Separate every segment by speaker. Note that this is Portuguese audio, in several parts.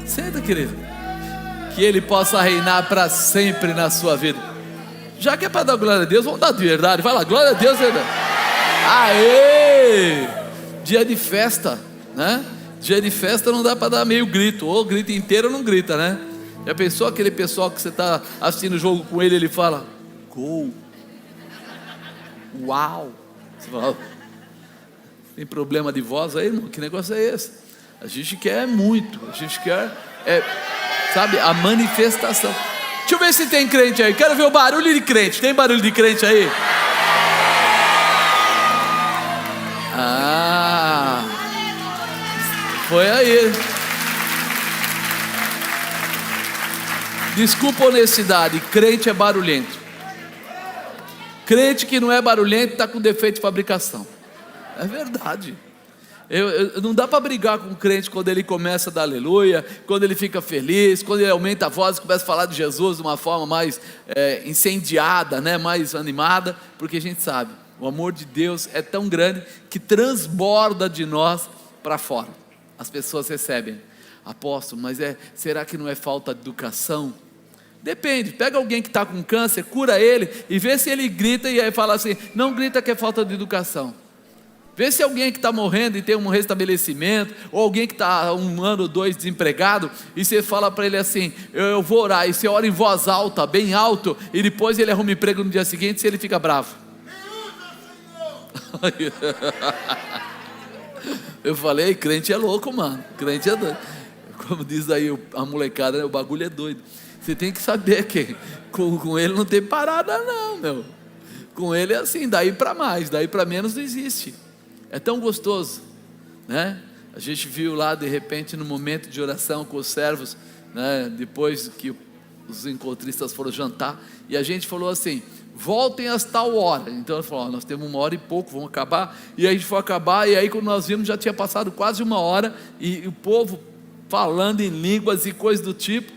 Speaker 1: Senta, querido. Que Ele possa reinar para sempre na sua vida. Já que é para dar glória a Deus, vamos dar de verdade. Vai lá, glória a Deus, verdade. Aê! Dia de festa, né? Dia de festa não dá para dar meio grito. Ou grita inteiro ou não grita, né? Já pensou aquele pessoal que você está assistindo o jogo com ele fala: gol. Uau. Você fala: tem problema de voz aí, irmão? Que negócio é esse? A gente quer muito. A gente quer, sabe, a manifestação. Deixa eu ver se tem crente aí. Quero ver o barulho de crente. Tem barulho de crente aí? Ah, foi aí. Desculpa a honestidade, crente é barulhento. Crente que não é barulhento está com defeito de fabricação. É verdade. Não dá para brigar com o crente quando ele começa a dar aleluia, quando ele fica feliz, quando ele aumenta a voz e começa a falar de Jesus de uma forma mais incendiada, né? Mais animada, porque a gente sabe, o amor de Deus é tão grande que transborda de nós para fora. As pessoas recebem: apóstolo, mas será que não é falta de educação? Depende, pega alguém que está com câncer, cura ele e vê se ele grita e aí fala assim: não grita que é falta de educação. Vê se alguém que está morrendo e tem um restabelecimento, ou alguém que está 1 ano ou 2 desempregado, e você fala para ele assim: eu vou orar, e você ora em voz alta, bem alto, e depois ele arruma emprego no dia seguinte, se ele fica bravo. Eu falei, crente é louco, mano, crente é doido. Como diz aí a molecada, né? O bagulho é doido. Você tem que saber que com ele não tem parada não, meu. Com ele é assim, daí para mais, daí para menos não existe. É tão gostoso, né? A gente viu lá de repente no momento de oração com os servos, né? Depois que os encontristas foram jantar, e a gente falou assim: voltem às tal hora. Então ele falou: nós temos 1 hora e pouco, vamos acabar. E aí a gente foi acabar, e aí quando nós vimos já tinha passado quase 1 hora, e o povo falando em línguas e coisas do tipo.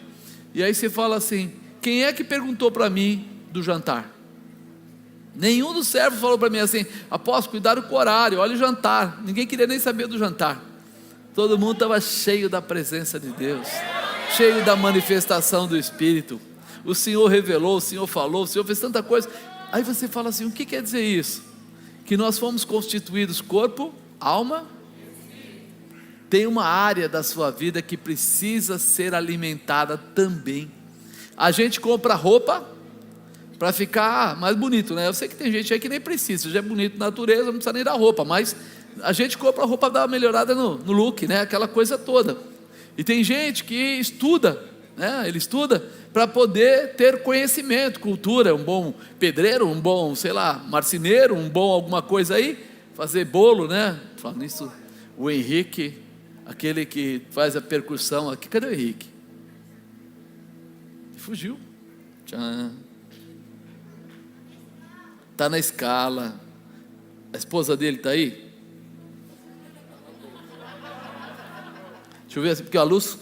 Speaker 1: E aí você fala assim: quem é que perguntou para mim do jantar? Nenhum dos servos falou para mim assim: apóstolo, cuidado com o horário, olha o jantar. Ninguém queria nem saber do jantar. Todo mundo estava cheio da presença de Deus, cheio da manifestação do Espírito. O Senhor revelou, o Senhor falou, o Senhor fez tanta coisa. Aí você fala assim: o que quer dizer isso? Que nós fomos constituídos corpo, alma. Tem uma área da sua vida que precisa ser alimentada também. A gente compra roupa para ficar mais bonito, né? Eu sei que tem gente aí que nem precisa, já é bonito na natureza, não precisa nem da roupa, mas a gente compra a roupa para dar uma melhorada no look, né? Aquela coisa toda. E tem gente que estuda, né? Ele estuda para poder ter conhecimento, cultura, um bom pedreiro, um bom, sei lá, marceneiro, um bom alguma coisa aí, fazer bolo, né? Falando nisso, o Henrique, aquele que faz a percussão aqui, cadê o Henrique? Fugiu. Tchau. Está na escala. A esposa dele está aí? Deixa eu ver assim, porque a luz...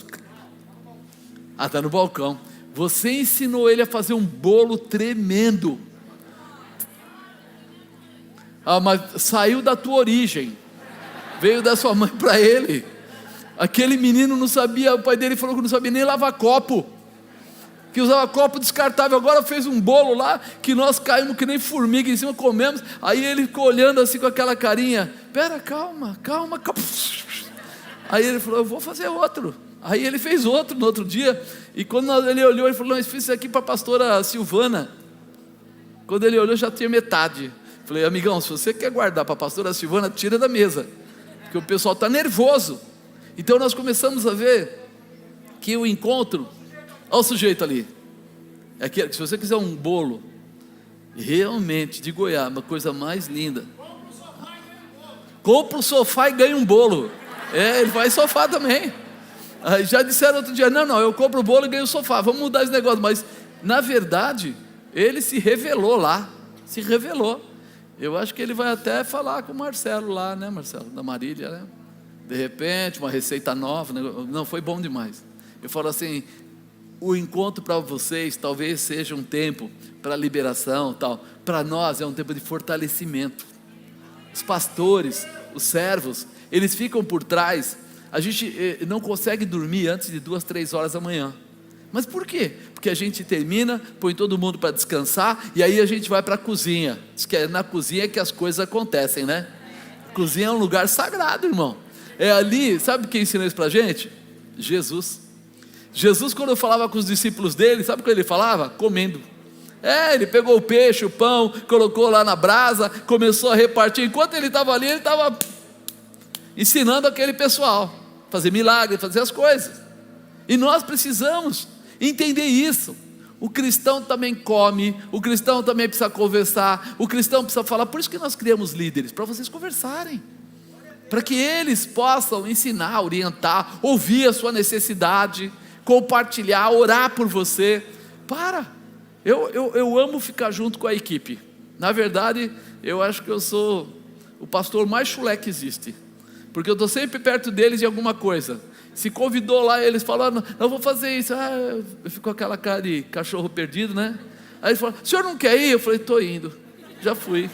Speaker 1: está no balcão. Você ensinou ele a fazer um bolo tremendo. Mas saiu da tua origem. Veio da sua mãe para ele. Aquele menino não sabia, o pai dele falou que não sabia nem lavar copo, que usava copo descartável. Agora fez um bolo lá, que nós caímos que nem formiga em cima, comemos. Aí ele ficou olhando assim com aquela carinha: pera, calma. Aí ele falou: eu vou fazer outro. Aí ele fez outro no outro dia, e quando ele olhou, ele falou: não, eu fiz isso aqui para a pastora Silvana. Quando ele olhou, já tinha metade. Falei: amigão, se você quer guardar para a pastora Silvana, tira da mesa, porque o pessoal está nervoso. Então nós começamos a ver que o encontro, olha o sujeito ali, é que se você quiser um bolo realmente de Goiás, uma coisa mais linda, compra o sofá e ganha um bolo. Ele faz sofá também. Aí já disseram outro dia: não, eu compro o bolo e ganho o sofá, vamos mudar esse negócio. Mas na verdade ele se revelou lá, se revelou. Eu acho que ele vai até falar com o Marcelo lá, né, Marcelo, da Marília, né? De repente, uma receita nova. Não, foi bom demais. Eu falo assim: o encontro para vocês talvez seja um tempo para liberação, tal. Para nós é um tempo de fortalecimento. Os pastores, os servos, eles ficam por trás A gente não consegue dormir antes de 2, 3 horas da manhã. Mas por quê? Porque a gente termina, põe todo mundo para descansar, e aí a gente vai para a cozinha. Diz que é na cozinha que as coisas acontecem, né? A cozinha é um lugar sagrado, irmão. É ali, sabe quem ensinou isso para a gente? Jesus. Jesus, quando falava com os discípulos dele, sabe o que ele falava? Comendo. Ele pegou o peixe, o pão, colocou lá na brasa, começou a repartir. Enquanto ele estava ali, ele estava ensinando aquele pessoal, fazer milagre, fazer as coisas. E nós precisamos entender isso. O cristão também come, o cristão também precisa conversar, o cristão precisa falar. Por isso que nós criamos líderes, para vocês conversarem, para que eles possam ensinar, orientar, ouvir a sua necessidade, compartilhar, orar por você. Eu amo ficar junto com a equipe. Na verdade, eu acho que eu sou o pastor mais chulé que existe, porque eu estou sempre perto deles de alguma coisa. Se convidou lá, eles falaram, não vou fazer isso. Eu fico com aquela cara de cachorro perdido, né? Aí eles falaram, o senhor não quer ir? Eu falei, estou indo, já fui.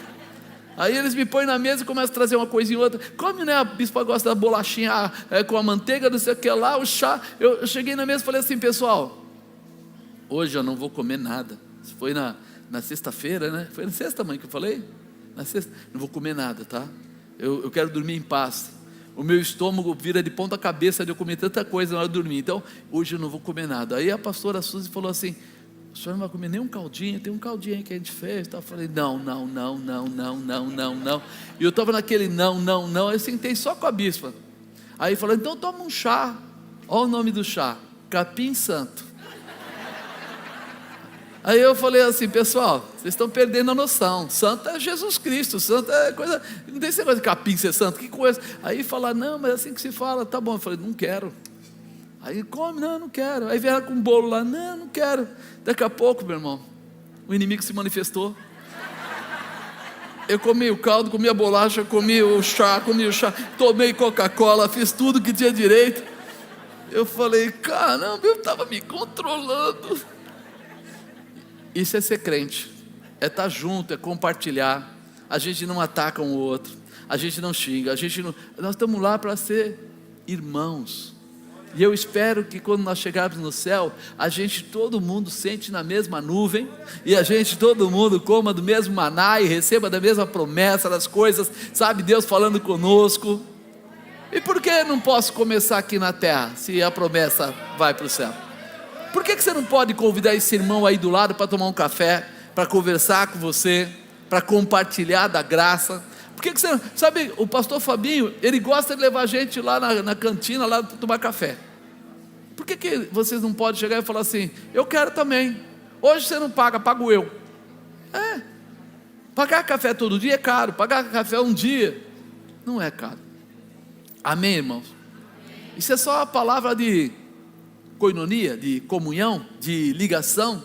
Speaker 1: Aí eles me põem na mesa e começam a trazer uma coisinha e outra. Come, né? A bispa gosta da bolachinha com a manteiga, não sei o que lá, o chá. Eu cheguei na mesa e falei assim, pessoal, hoje eu não vou comer nada. Isso foi na sexta-feira, né? Foi na sexta, mãe, que eu falei? Na sexta. Não vou comer nada, tá? Eu quero dormir em paz. O meu estômago vira de ponta cabeça de eu comer tanta coisa na hora de dormir. Então, hoje eu não vou comer nada. Aí a pastora Suzy falou assim, o senhor não vai comer nem um caldinho? Tem um caldinho aí que a gente fez. Eu falei, não. E eu estava naquele não. Eu sentei só com a bispa. Aí falou, então toma um chá. Olha o nome do chá, capim santo. Aí eu falei assim, pessoal, vocês estão perdendo a noção. Santo é Jesus Cristo, santo é coisa, não tem esse negócio de capim ser santo, que coisa. Aí falaram, não, mas é assim que se fala, tá bom. Eu falei, não quero. Aí come, não quero. Aí vieram com um bolo lá, não quero. Daqui a pouco, meu irmão, o inimigo se manifestou. Eu comi o caldo, comi a bolacha, comi o chá, tomei Coca-Cola, fiz tudo que tinha direito. Eu falei, caramba, eu estava me controlando. Isso é ser crente, é estar junto, é compartilhar. A gente não ataca um outro, a gente não xinga, nós estamos lá para ser irmãos. E eu espero que quando nós chegarmos no céu, todo mundo sente na mesma nuvem, e todo mundo coma do mesmo maná e receba da mesma promessa das coisas, sabe, Deus falando conosco. E por que não posso começar aqui na terra, se a promessa vai para o céu? Por que você não pode convidar esse irmão aí do lado para tomar um café, para conversar com você, para compartilhar da graça? Por que você não... Sabe, o pastor Fabinho, ele gosta de levar a gente lá na cantina, lá para tomar café. Por que vocês não podem chegar e falar assim, eu quero também, hoje você não paga, pago eu. Pagar café todo dia é caro, pagar café um dia não é caro. Amém, irmãos? Isso é só a palavra de coinonia, de comunhão, de ligação,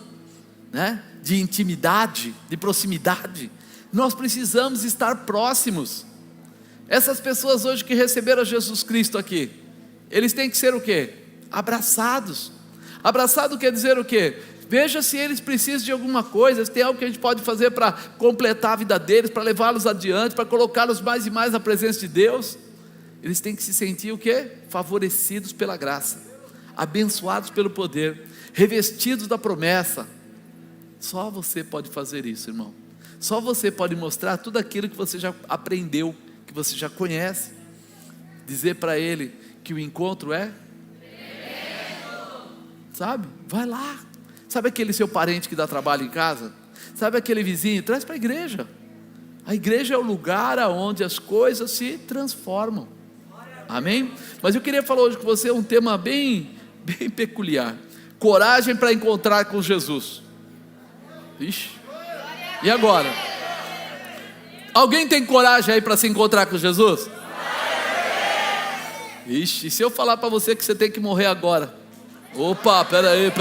Speaker 1: né? De intimidade, de proximidade. Nós precisamos estar próximos. Essas pessoas hoje que receberam Jesus Cristo aqui, eles têm que ser o quê? Abraçados. Abraçado quer dizer o quê? Veja se eles precisam de alguma coisa, se tem algo que a gente pode fazer para completar a vida deles, para levá-los adiante, para colocá-los mais e mais na presença de Deus. Eles têm que se sentir o quê? Favorecidos pela graça, abençoados pelo poder, revestidos da promessa. Só você pode fazer isso, irmão. Só você pode mostrar tudo aquilo que você já aprendeu, que você já conhece. Dizer para ele que o encontro é? Sabe? Vai lá. Sabe aquele seu parente que dá trabalho em casa? Sabe aquele vizinho? Traz para a igreja. A igreja é o lugar onde as coisas se transformam. Amém? Mas eu queria falar hoje com você um tema bem peculiar. Coragem para encontrar com Jesus. Ixi. E agora? Alguém tem coragem aí para se encontrar com Jesus? Ixi, e se eu falar para você que você tem que morrer agora? Opa, peraí,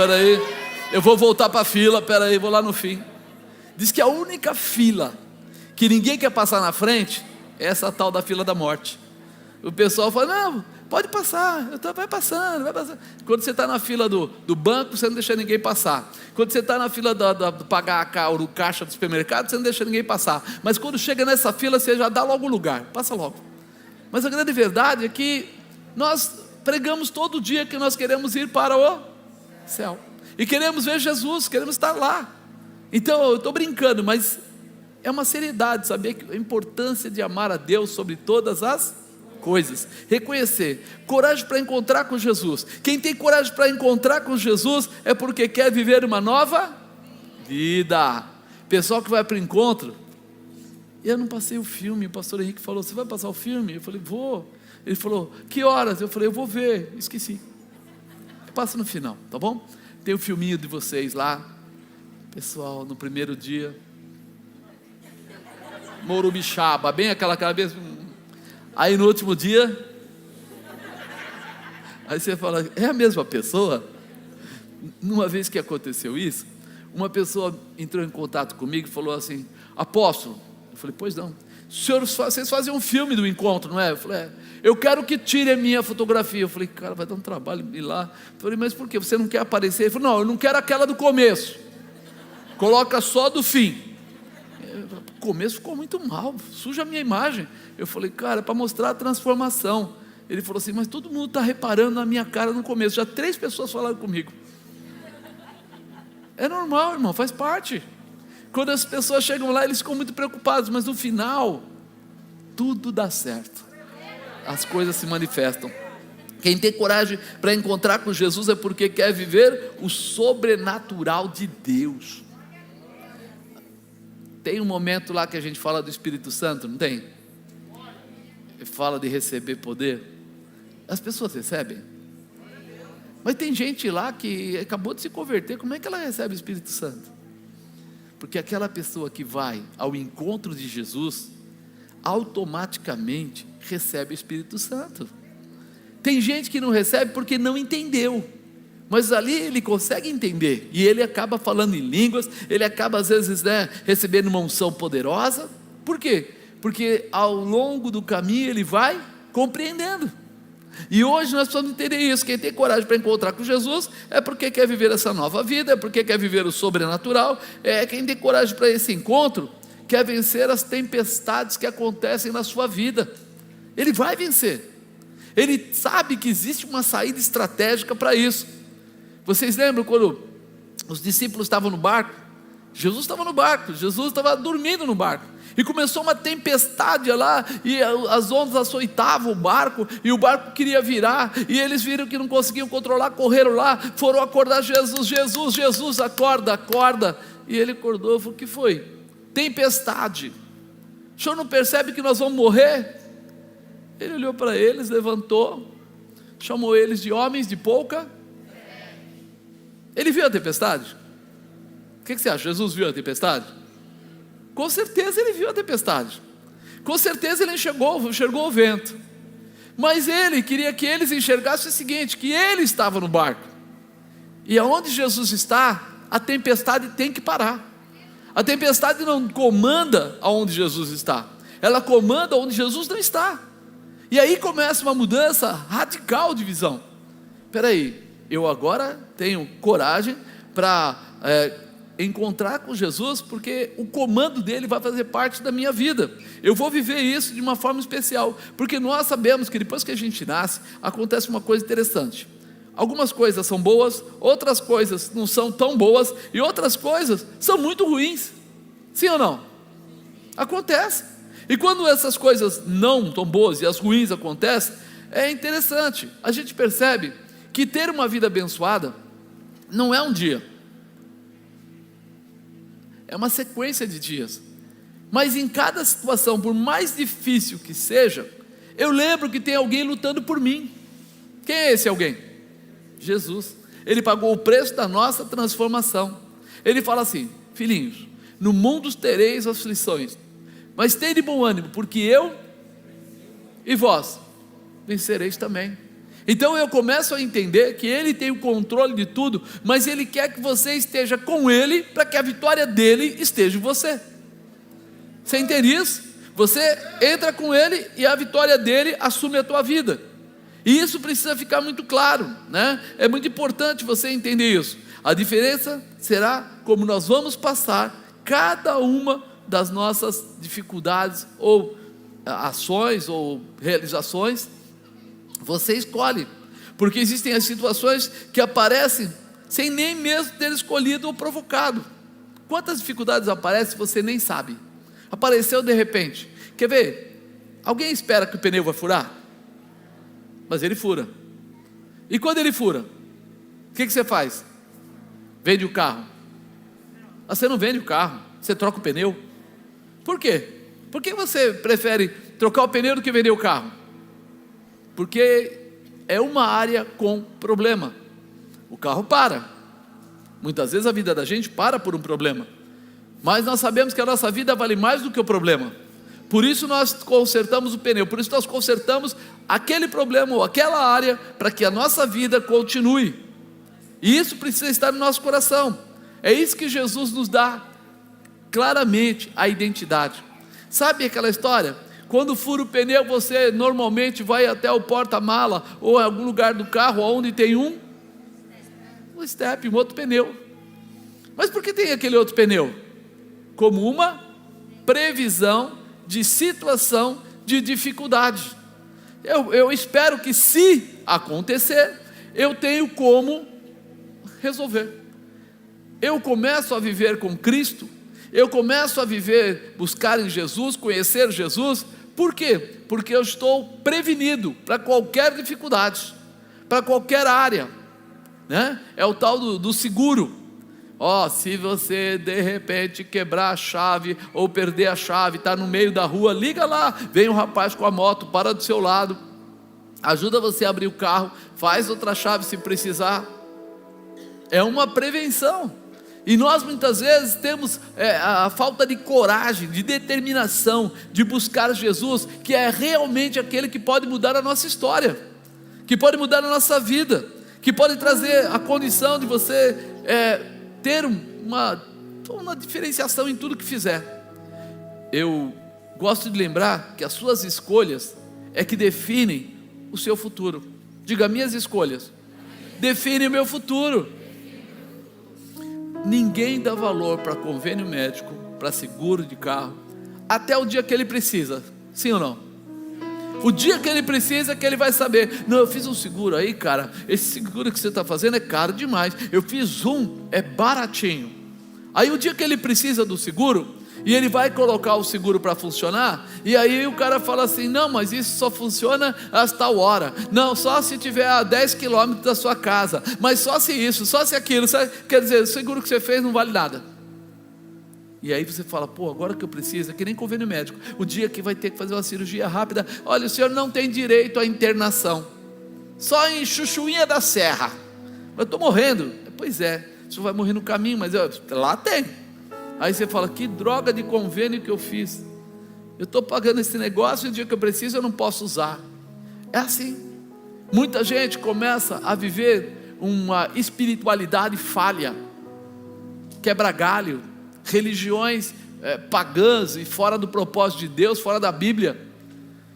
Speaker 1: eu vou voltar para a fila, peraí, vou lá no fim. Diz que a única fila que ninguém quer passar na frente é essa tal da fila da morte. O pessoal fala, não, pode passar, vai passando. Quando você está na fila do banco, você não deixa ninguém passar. Quando você está na fila do pagar o caixa do supermercado, você não deixa ninguém passar. Mas quando chega nessa fila, você já dá logo o lugar, passa logo. Mas a grande verdade é que Nós pregamos todo dia que nós queremos ir para o céu, e queremos ver Jesus, queremos estar lá. Então eu estou brincando, mas é uma seriedade saber a importância de amar a Deus sobre todas as coisas, reconhecer, coragem para encontrar com Jesus. Quem tem coragem para encontrar com Jesus é porque quer viver uma nova vida. Pessoal que vai para o encontro, eu não passei o filme, o pastor Henrique falou, você vai passar o filme? Eu falei, vou. Ele falou, que horas? Eu falei, eu vou ver, esqueci. Passa no final, tá bom? Tem o filminho de vocês lá, pessoal, no primeiro dia, Morubixaba, bem aquela cabeça. Aí no último dia, aí você fala, é a mesma pessoa? Numa vez que aconteceu isso, uma pessoa entrou em contato comigo e falou assim, apóstolo, eu falei, pois não, vocês fazem um filme do encontro, não é? Eu falei, eu quero que tire a minha fotografia. Eu falei, cara, vai dar um trabalho ir lá. Eu falei, mas por quê? Você não quer aparecer? Ele falou, não, eu não quero aquela do começo, coloca só do fim. O começo ficou muito mal, suja a minha imagem. Eu falei, cara, é para mostrar a transformação. Ele falou assim, mas todo mundo está reparando na minha cara no começo, já 3 pessoas falaram comigo. É normal, irmão, faz parte. Quando as pessoas chegam lá, eles ficam muito preocupados, mas no final, tudo dá certo, as coisas se manifestam. Quem tem coragem para encontrar com Jesus é porque quer viver o sobrenatural de Deus. Tem um momento lá que a gente fala do Espírito Santo, não tem? Fala de receber poder. As pessoas recebem, mas tem gente lá que acabou de se converter, como é que ela recebe o Espírito Santo? Porque aquela pessoa que vai ao encontro de Jesus, automaticamente recebe o Espírito Santo. Tem gente que não recebe porque não entendeu, mas ali ele consegue entender, e ele acaba falando em línguas, ele acaba às vezes, recebendo uma unção poderosa. Por quê? Porque ao longo do caminho ele vai compreendendo. E hoje nós precisamos entender isso. Quem tem coragem para encontrar com Jesus é porque quer viver essa nova vida, é porque quer viver o sobrenatural. Quem tem coragem para esse encontro quer vencer as tempestades que acontecem na sua vida. Ele vai vencer, ele sabe que existe uma saída estratégica para isso. Vocês lembram quando os discípulos estavam no barco? Jesus estava no barco, Jesus estava dormindo no barco, e começou uma tempestade lá, e as ondas açoitavam o barco, e o barco queria virar, e eles viram que não conseguiam controlar, correram lá, foram acordar Jesus, Jesus, Jesus, acorda, acorda. E ele acordou e falou, o que foi? Tempestade, o senhor não percebe que nós vamos morrer? Ele olhou para eles, levantou, chamou eles de homens de pouca. Ele viu a tempestade? O que você acha? Jesus viu a tempestade? Com certeza ele viu a tempestade, com certeza ele enxergou o vento, mas ele queria que eles enxergassem o seguinte, que ele estava no barco, e aonde Jesus está, a tempestade tem que parar. A tempestade não comanda aonde Jesus está, ela comanda onde Jesus não está. E aí começa uma mudança radical de visão. Espera aí, eu agora tenho coragem para encontrar com Jesus, porque o comando dele vai fazer parte da minha vida. Eu vou viver isso de uma forma especial, porque nós sabemos que depois que a gente nasce, acontece uma coisa interessante. Algumas coisas são boas, outras coisas não são tão boas, e outras coisas são muito ruins. Sim ou não? Acontece. E quando essas coisas não tão boas e as ruins acontecem, é interessante, a gente percebe que ter uma vida abençoada não é um dia, é uma sequência de dias. Mas em cada situação, por mais difícil que seja, eu lembro que tem alguém lutando por mim. Quem é esse alguém? Jesus. Ele pagou o preço da nossa transformação. Ele fala assim, filhinhos, no mundo tereis aflições, mas tende bom ânimo, porque eu e vós vencereis também. Então eu começo a entender que Ele tem o controle de tudo, mas Ele quer que você esteja com Ele, para que a vitória dEle esteja em você. Você entende isso? Você entra com Ele e a vitória dEle assume a tua vida. E isso precisa ficar muito claro, né? É muito importante você entender isso. A diferença será como nós vamos passar cada uma das nossas dificuldades ou ações ou realizações Você escolhe, porque existem as situações que aparecem sem nem mesmo ter escolhido ou provocado. Quantas dificuldades aparecem você nem sabe? Apareceu de repente. Quer ver? Alguém espera que o pneu vai furar? Mas ele fura. E quando ele fura, o que você faz? Vende o carro. Mas você não vende o carro, você troca o pneu. Por quê? Por que você prefere trocar o pneu do que vender o carro? Porque é uma área com problema. O carro para. Muitas vezes a vida da gente para por um problema. Mas nós sabemos que a nossa vida vale mais do que o problema. Por isso nós consertamos o pneu. Por isso nós consertamos aquele problema ou aquela área, para que a nossa vida continue. E isso precisa estar no nosso coração. É isso que Jesus nos dá claramente, a identidade. Sabe aquela história? Quando fura o pneu, você normalmente vai até o porta-mala ou em algum lugar do carro onde tem um step, um outro pneu. Mas por que tem aquele outro pneu? Como uma previsão de situação de dificuldade. Eu espero que, se acontecer, eu tenho como resolver. Eu começo a viver com Cristo, eu começo a viver, buscar em Jesus, conhecer Jesus. Por quê? Porque eu estou prevenido para qualquer dificuldade, para qualquer área, né? É o tal do seguro. Se você de repente quebrar a chave ou perder a chave, está no meio da rua, liga lá, vem um rapaz com a moto, para do seu lado, ajuda você a abrir o carro, faz outra chave se precisar. É uma prevenção. E nós muitas vezes temos a falta de coragem, de determinação, de buscar Jesus, que é realmente aquele que pode mudar a nossa história, que pode mudar a nossa vida, que pode trazer a condição de você ter uma diferenciação em tudo que fizer. Eu gosto de lembrar que as suas escolhas é que definem o seu futuro. Diga: minhas escolhas definem o meu futuro. Ninguém dá valor para convênio médico, para seguro de carro, até o dia que ele precisa. Sim ou não? O dia que ele precisa, que ele vai saber: não, eu fiz um seguro aí, cara, esse seguro que você está fazendo é caro demais, eu fiz é baratinho. Aí o dia que ele precisa do seguro, e ele vai colocar o seguro para funcionar, e aí o cara fala assim: não, mas isso só funciona às tal hora, não, só se tiver a 10 quilômetros da sua casa, mas só se isso, só se aquilo, quer dizer, o seguro que você fez não vale nada. E aí você fala: agora que eu preciso, é que nem convênio médico, o dia que vai ter que fazer uma cirurgia rápida, olha, o senhor não tem direito à internação, só em Chuchuinha da Serra. Eu estou morrendo. Pois é, o senhor vai morrer no caminho, mas lá tem. Aí você fala: que droga de convênio que eu fiz, eu estou pagando esse negócio e o dia que eu preciso eu não posso usar. É assim. Muita gente começa a viver uma espiritualidade falha, quebra galho, religiões pagãs e fora do propósito de Deus, fora da Bíblia.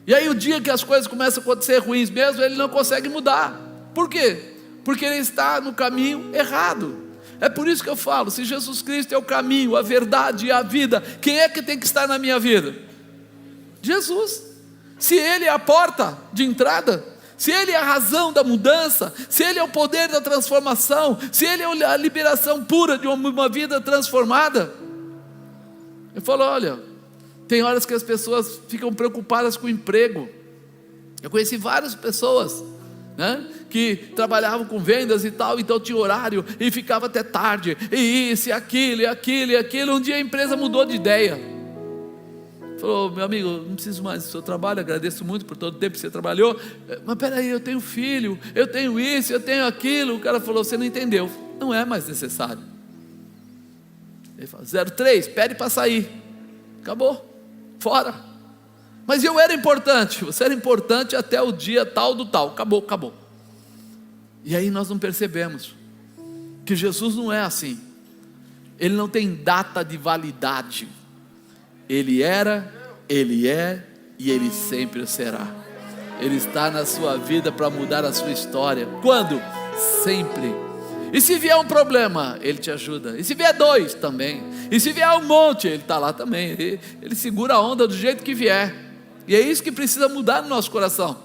Speaker 1: E aí o dia que as coisas começam a acontecer ruins mesmo, ele não consegue mudar. Por quê? Porque ele está no caminho errado. É por isso que eu falo: se Jesus Cristo é o caminho, a verdade e a vida, quem é que tem que estar na minha vida? Jesus. Se Ele é a porta de entrada, se Ele é a razão da mudança, se Ele é o poder da transformação, se Ele é a liberação pura de uma vida transformada. Eu falo: olha, tem horas que as pessoas ficam preocupadas com o emprego. Eu conheci várias pessoas, né, que trabalhavam com vendas e tal, então tinha horário e ficava até tarde, e isso, e aquilo, e aquilo, e aquilo. Um dia a empresa mudou de ideia, falou: meu amigo, não preciso mais do seu trabalho, agradeço muito por todo o tempo que você trabalhou, mas peraí, eu tenho filho, eu tenho isso, eu tenho aquilo. O cara falou: você não entendeu, não é mais necessário. Ele falou: 03, pede para sair, acabou, fora. Mas eu era importante, você era importante até o dia tal do tal, acabou. E aí nós não percebemos que Jesus não é assim. Ele não tem data de validade. Ele era, Ele é e Ele sempre será. Ele está na sua vida para mudar a sua história. Quando? Sempre. E se vier um problema, Ele te ajuda. E se vier 2, também. E se vier um monte, Ele está lá também. Ele segura a onda do jeito que vier. E é isso que precisa mudar no nosso coração.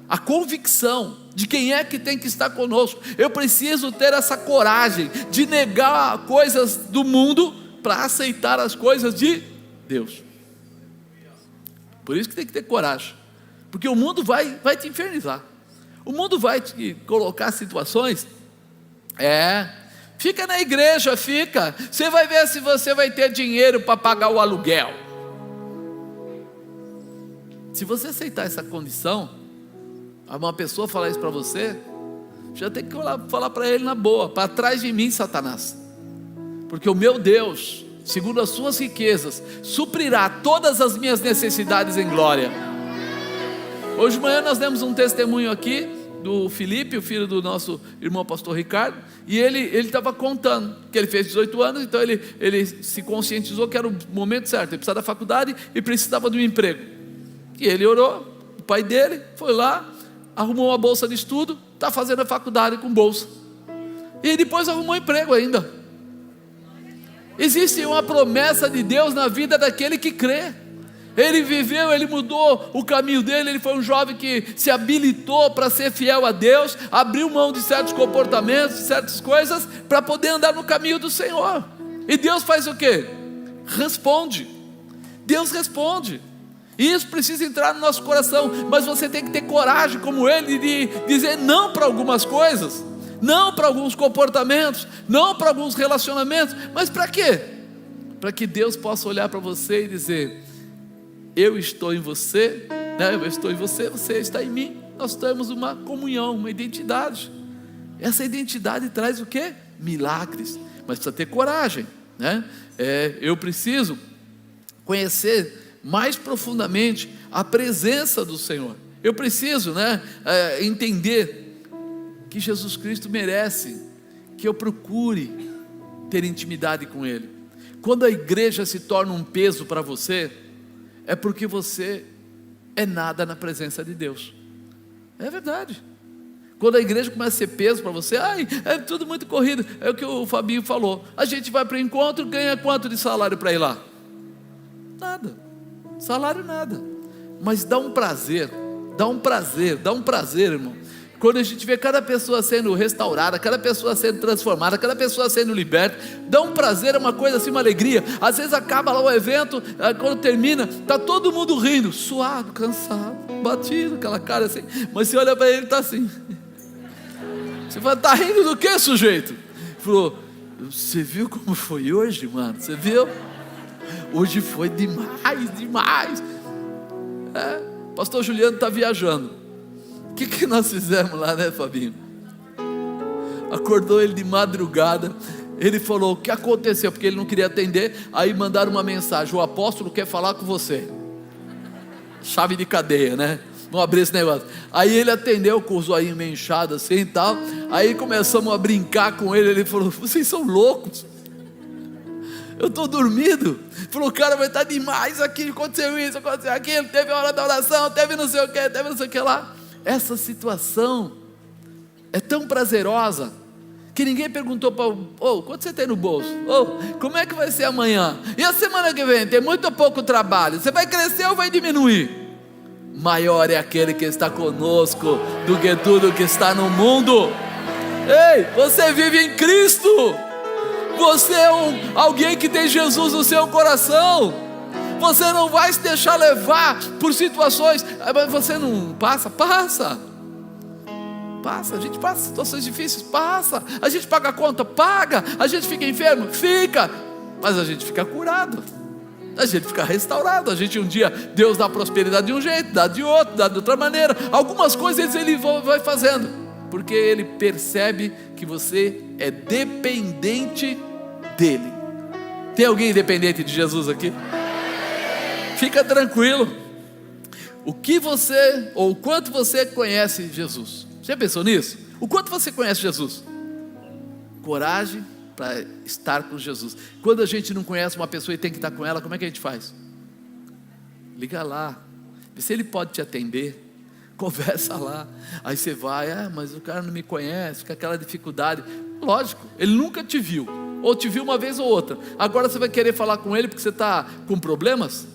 Speaker 1: a convicção de quem é que tem que estar conosco. Eu preciso ter essa coragem de negar coisas do mundo para aceitar as coisas de Deus. Por isso que tem que ter coragem, porque o mundo vai te infernizar, o mundo vai te colocar situações, fica na igreja, você vai ver se você vai ter dinheiro para pagar o aluguel. Se você aceitar essa condição, uma pessoa falar isso para você, já tem que falar para ele na boa: para trás de mim, Satanás, porque o meu Deus, segundo as suas riquezas, suprirá todas as minhas necessidades em glória. Hoje de manhã nós demos um testemunho aqui do Felipe, o filho do nosso irmão pastor Ricardo, e ele estava contando que ele fez 18 anos, então ele se conscientizou que era o momento certo, ele precisava da faculdade e precisava de um emprego, e ele orou. O pai dele foi lá, arrumou uma bolsa de estudo, está fazendo a faculdade com bolsa, e depois arrumou emprego ainda. Existe uma promessa de Deus na vida daquele que crê. Ele viveu, ele mudou o caminho dele, ele foi um jovem que se habilitou para ser fiel a Deus, abriu mão de certos comportamentos, de certas coisas, para poder andar no caminho do Senhor. E Deus faz o quê? Responde. Deus responde. E isso precisa entrar no nosso coração, mas você tem que ter coragem como ele, de dizer não para algumas coisas, não para alguns comportamentos, não para alguns relacionamentos. Mas para quê? Para que Deus possa olhar para você e dizer: eu estou em você, eu estou em você, você está em mim. Nós temos uma comunhão, uma identidade. Essa identidade traz o quê? Milagres. Mas precisa ter coragem, eu preciso conhecer mais profundamente a presença do Senhor. Eu preciso entender que Jesus Cristo merece que eu procure ter intimidade com Ele. Quando a igreja se torna um peso para você, é porque você é nada na presença de Deus. É verdade. Quando a igreja começa a ser peso para você, é tudo muito corrido. É o que o Fabinho falou: a gente vai para o encontro, ganha quanto de salário para ir lá? Nada. Salário nada. Mas dá um prazer, irmão, quando a gente vê cada pessoa sendo restaurada, cada pessoa sendo transformada, cada pessoa sendo liberta. Dá um prazer, é uma coisa assim, uma alegria. Às vezes acaba lá o evento, quando termina, está todo mundo rindo, suado, cansado, batido, aquela cara assim, mas você olha para ele e está assim. Você fala: está rindo do que, sujeito? Ele falou: você viu como foi hoje, mano? Você viu? Hoje foi demais. Pastor Juliano está viajando. O que nós fizemos lá, Fabinho? Acordou ele de madrugada. Ele falou: o que aconteceu? Porque ele não queria atender. Aí mandaram uma mensagem: o apóstolo quer falar com você. Chave de cadeia, Não abrir esse negócio. Aí ele atendeu com o zoinho meio inchado assim e tal. Aí começamos a brincar com ele. Ele falou: vocês são loucos, eu estou dormindo. Falou: cara, vai estar demais aqui, aconteceu isso, aconteceu aquilo, teve a hora da oração, teve não sei o que, teve não sei o que lá. Essa situação é tão prazerosa que ninguém perguntou para quanto você tem no bolso? Como é que vai ser amanhã? E a semana que vem? Tem muito ou pouco trabalho? Você vai crescer ou vai diminuir? Maior é aquele que está conosco do que tudo que está no mundo. Ei, você vive em Cristo. Você é alguém que tem Jesus no seu coração. Você não vai se deixar levar por situações. Mas você não passa? Passa. A gente passa situações difíceis, passa. A gente paga a conta, paga. A gente fica enfermo, fica. Mas a gente fica curado, a gente fica restaurado. A gente um dia, Deus dá prosperidade de um jeito, dá de outro, dá de outra maneira. Algumas coisas Ele vai fazendo, porque Ele percebe que você é dependente dEle. Tem alguém dependente de Jesus aqui? Fica tranquilo. O que você, ou o quanto você conhece Jesus? Já pensou nisso? O quanto você conhece Jesus? Coragem para estar com Jesus. Quando a gente não conhece uma pessoa e tem que estar com ela, como é que a gente faz? Liga lá, vê se ele pode te atender, conversa lá. Aí você vai: mas o cara não me conhece, fica aquela dificuldade. Lógico, ele nunca te viu, ou te viu uma vez ou outra. Agora você vai querer falar com ele porque você está com problemas?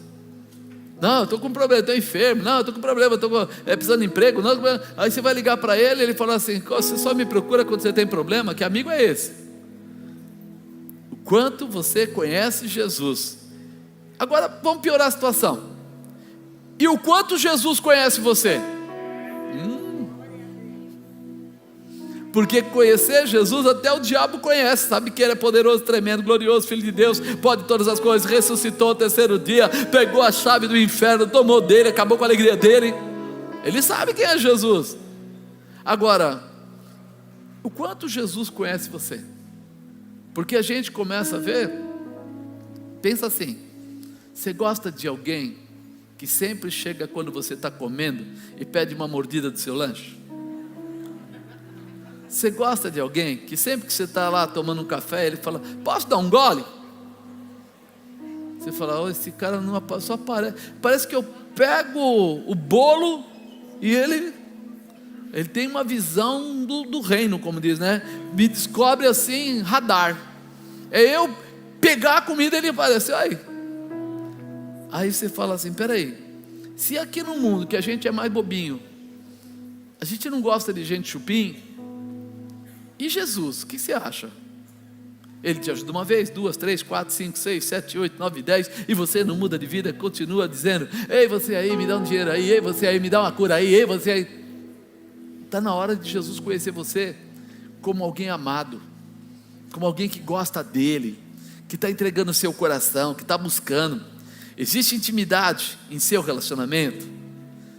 Speaker 1: Não, eu estou com um problema, estou enfermo. Não, eu estou com problema, estou precisando de emprego. Não, aí você vai ligar para ele, ele fala assim: você só me procura quando você tem problema. Que amigo é esse? O quanto você conhece Jesus. Agora vamos piorar a situação. E o quanto Jesus conhece você? Porque conhecer Jesus até o diabo conhece, sabe que ele é poderoso, tremendo, glorioso, Filho de Deus, pode todas as coisas, ressuscitou ao terceiro dia, pegou a chave do inferno, tomou dele, acabou com a alegria dele. Ele sabe quem é Jesus. Agora, o quanto Jesus conhece você? Porque a gente começa a ver, pensa assim: você gosta de alguém que sempre chega quando você está comendo e pede uma mordida do seu lanche? Você gosta de alguém que sempre que você está lá tomando um café, ele fala: posso dar um gole? Você fala: oh, esse cara não só parece que eu pego o bolo e ele tem uma visão do reino, como diz, né? Me descobre assim, radar. É eu pegar a comida e ele aparece. Aí você fala assim: peraí, se aqui no mundo que a gente é mais bobinho, a gente não gosta de gente chupim, e Jesus, o que você acha? Ele te ajuda uma vez, 2, 3, 4, 5, 6, 7, 8, 9, 10, e você não muda de vida, continua dizendo: ei, você aí, me dá um dinheiro aí, ei, você aí, me dá uma cura aí, ei, você aí. Está na hora de Jesus conhecer você como alguém amado, como alguém que gosta dele, que está entregando o seu coração, que está buscando. Existe intimidade em seu relacionamento?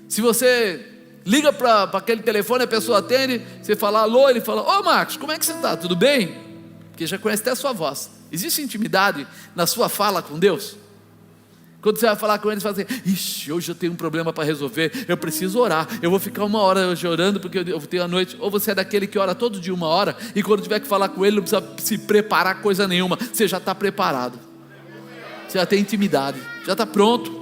Speaker 1: Se você liga para aquele telefone, a pessoa atende, você fala alô, ele fala: ô Marcos, como é que você está? Tudo bem? Porque já conhece até a sua voz. Existe intimidade na sua fala com Deus? Quando você vai falar com ele, você fala assim: ixi, hoje eu tenho um problema para resolver, eu preciso orar, eu vou ficar 1 hora hoje orando, porque eu tenho a noite. Ou você é daquele que ora todo dia 1 hora, e quando tiver que falar com ele, não precisa se preparar coisa nenhuma, você já está preparado, você já tem intimidade, já está pronto.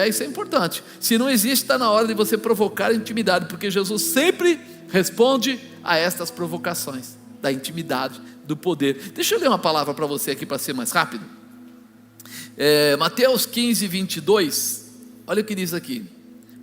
Speaker 1: Isso é importante. Se não existe, está na hora de você provocar intimidade, porque Jesus sempre responde a estas provocações da intimidade, do poder. Deixa eu ler uma palavra para você aqui, para ser mais rápido. Mateus 15, 22. Olha o que diz aqui.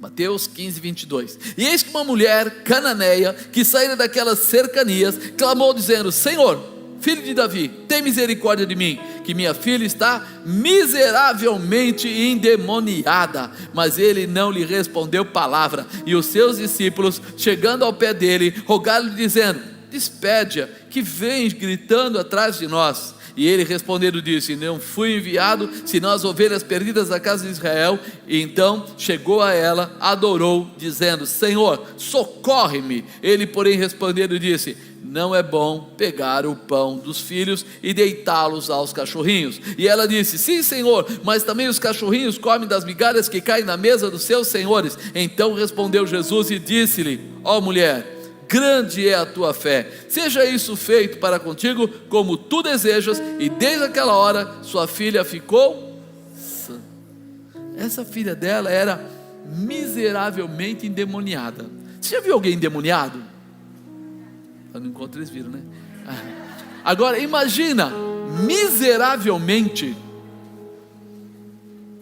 Speaker 1: Mateus 15, 22. E eis que uma mulher cananeia, que saíra daquelas cercanias, clamou dizendo: Senhor, Filho de Davi, tem misericórdia de mim, que minha filha está miseravelmente endemoniada. Mas ele não lhe respondeu palavra. E os seus discípulos, chegando ao pé dele, rogaram-lhe dizendo: despede-a, que vem gritando atrás de nós. E ele respondendo disse: não fui enviado senão as ovelhas perdidas da casa de Israel. E então chegou a ela, adorou, dizendo: Senhor, socorre-me. Ele porém respondendo disse: não é bom pegar o pão dos filhos e deitá-los aos cachorrinhos. E ela disse: sim, Senhor, mas também os cachorrinhos comem das migalhas que caem na mesa dos seus senhores. Então respondeu Jesus e disse-lhe: ó mulher, grande é a tua fé, seja isso feito para contigo como tu desejas. E desde aquela hora sua filha ficou sã. Essa filha dela era miseravelmente endemoniada. Você já viu alguém endemoniado? Eu não encontro, eles viram, né? Agora imagina, miseravelmente,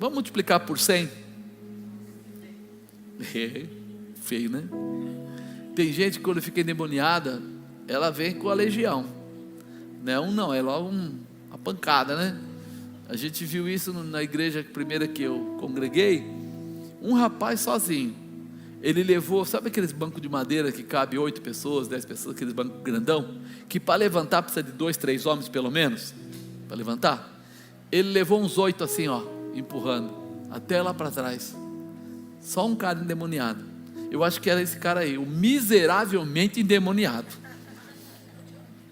Speaker 1: vamos multiplicar por 100. Feio, né? Tem gente que quando fica endemoniada, ela vem com a legião, não, é logo uma pancada, né? A gente viu isso na igreja primeira que eu congreguei. Um rapaz sozinho, ele levou, sabe aqueles bancos de madeira que cabe 8 pessoas, 10 pessoas, aqueles bancos grandão, que para levantar precisa de 2, 3 homens pelo menos, para levantar. Ele levou uns 8 assim, empurrando, até lá para trás, só um cara endemoniado. Eu acho que era esse cara aí, o miseravelmente endemoniado.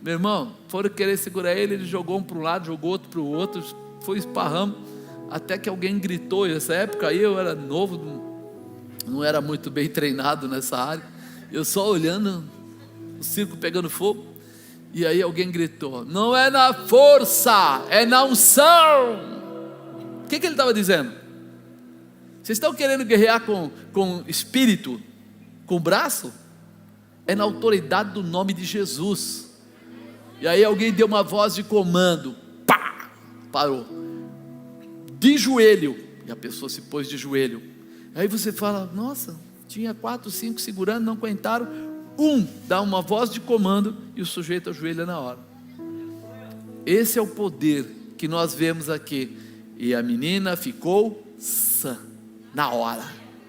Speaker 1: Meu irmão, foram querer segurar ele, ele jogou um para um lado, jogou outro para o outro, foi esparrando, até que alguém gritou. E nessa época aí eu era novo, não era muito bem treinado nessa área, eu só olhando o circo pegando fogo. E aí alguém gritou: não é na força, é na unção. O que ele estava dizendo? Vocês estão querendo guerrear com espírito, com o braço? É na autoridade do nome de Jesus. E aí alguém deu uma voz de comando, pá, parou, de joelho, E a pessoa se pôs de joelho. Aí você fala, nossa, tinha 4, 5 segurando, não aguentaram. Dá uma voz de comando e o sujeito ajoelha na hora. Esse é o poder que nós vemos aqui. E a menina ficou sã na hora.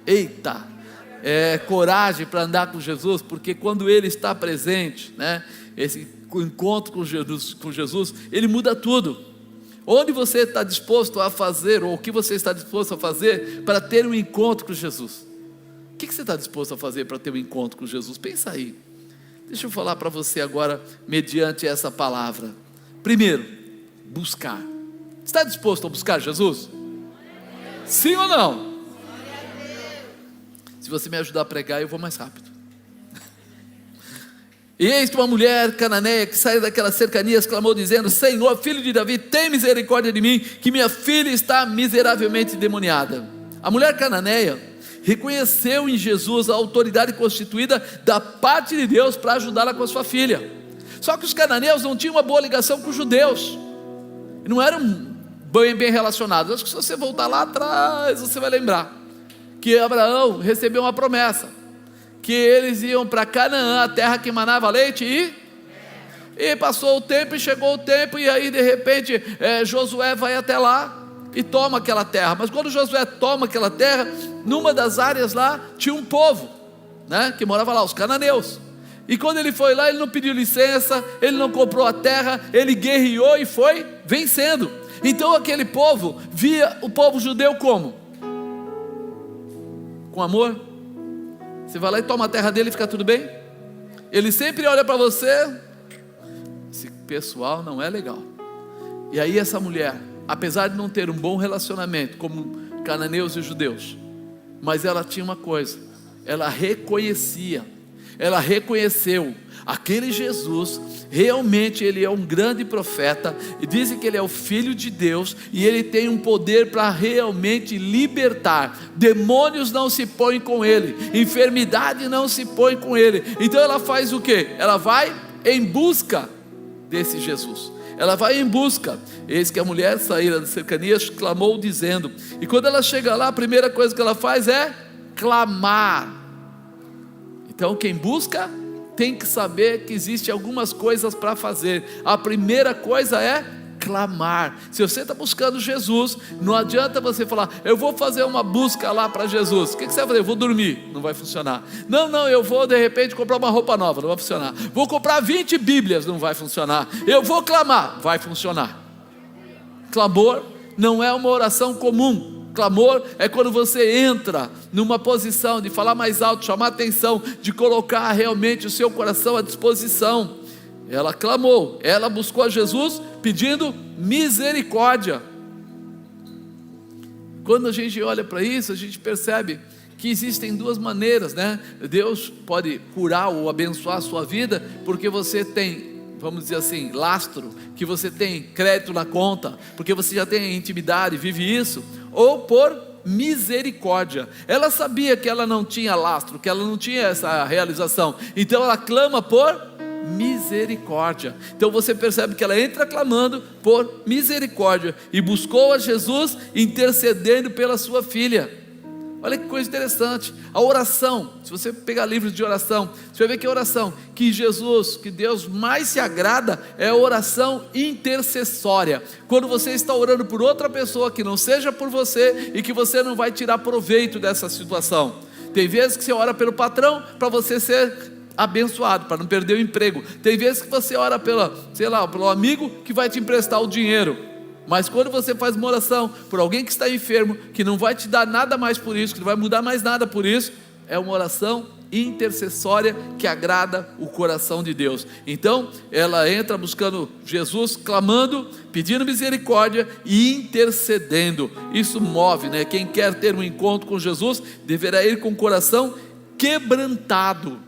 Speaker 1: Eita, coragem para andar com Jesus, porque quando Ele está presente, né, esse encontro com Jesus, Ele muda tudo. Onde você está disposto a fazer, ou o que você está disposto a fazer para ter um encontro com Jesus? O que você está disposto a fazer para ter um encontro com Jesus? Pensa aí. Deixa eu falar para você agora, mediante essa palavra. Primeiro, buscar. Está disposto a buscar Jesus? Sim ou não? Se você me ajudar a pregar, eu vou mais rápido. E eis que uma mulher cananeia que saiu daquelas cercanias clamou dizendo: Senhor, filho de Davi, tem misericórdia de mim, que minha filha está miseravelmente endemoniada. A mulher cananeia reconheceu em Jesus a autoridade constituída da parte de Deus para ajudá-la com a sua filha. Só que os cananeus não tinham uma boa ligação com os judeus, não eram bem relacionados. Acho que se você voltar lá atrás, você vai lembrar que Abraão recebeu uma promessa, que eles iam para Canaã, a terra que manava leite e passou o tempo, e chegou o tempo, e aí de repente Josué vai até lá e toma aquela terra. Mas quando Josué toma aquela terra, numa das áreas lá tinha um povo, né, que morava lá, os cananeus. E quando ele foi lá, ele não pediu licença, ele não comprou a terra, ele guerreou e foi vencendo. Então aquele povo via o povo judeu como? Com amor. Você vai lá e toma a terra dele e fica tudo bem? Ele sempre olha para você, esse pessoal não é legal. E aí essa mulher, apesar de não ter um bom relacionamento como cananeus e judeus, mas ela tinha uma coisa, ela reconheceu aquele Jesus, realmente ele é um grande profeta, e dizem que ele é o Filho de Deus, e ele tem um poder para realmente libertar. Demônios não se põem com ele, enfermidade não se põe com ele. Então ela faz o quê? Ela vai em busca desse Jesus. Ela vai em busca. Eis que a mulher saíra das cercanias, clamou dizendo. E quando ela chega lá, a primeira coisa que ela faz é clamar. Então quem busca tem que saber que existe algumas coisas para fazer. A primeira coisa é clamar. Se você está buscando Jesus, não adianta você falar: eu vou fazer uma busca lá para Jesus. O que você vai fazer? Eu vou dormir. Não vai funcionar. Não, eu vou de repente comprar uma roupa nova. Não vai funcionar. Vou comprar 20 Bíblias. Não vai funcionar. Eu vou clamar. Vai funcionar. Clamor não é uma oração comum. Clamor é quando você entra numa posição de falar mais alto, chamar atenção, de colocar realmente o seu coração à disposição. Ela clamou, ela buscou a Jesus pedindo misericórdia. Quando a gente olha para isso, a gente percebe que existem duas maneiras, né? Deus pode curar ou abençoar a sua vida porque você tem, vamos dizer assim, lastro, que você tem crédito na conta, porque você já tem intimidade, vive isso, ou por misericórdia. Ela sabia que ela não tinha lastro, que ela não tinha essa realização, então ela clama por misericórdia. Então você percebe que ela entra clamando por misericórdia e buscou a Jesus intercedendo pela sua filha. Olha que coisa interessante, a oração. Se você pegar livros de oração, você vai ver que a oração que Jesus, que Deus mais se agrada, é a oração intercessória. Quando você está orando por outra pessoa que não seja por você, e que você não vai tirar proveito dessa situação. Tem vezes que você ora pelo patrão para você ser abençoado, para não perder o emprego. Tem vezes que você ora pelo amigo que vai te emprestar o dinheiro. Mas quando você faz uma oração por alguém que está enfermo, que não vai te dar nada mais por isso, que não vai mudar mais nada por isso, é uma oração intercessória que agrada o coração de Deus. Então ela entra buscando Jesus, clamando, pedindo misericórdia e intercedendo. Isso move, né? Quem quer ter um encontro com Jesus deverá ir com o coração quebrantado.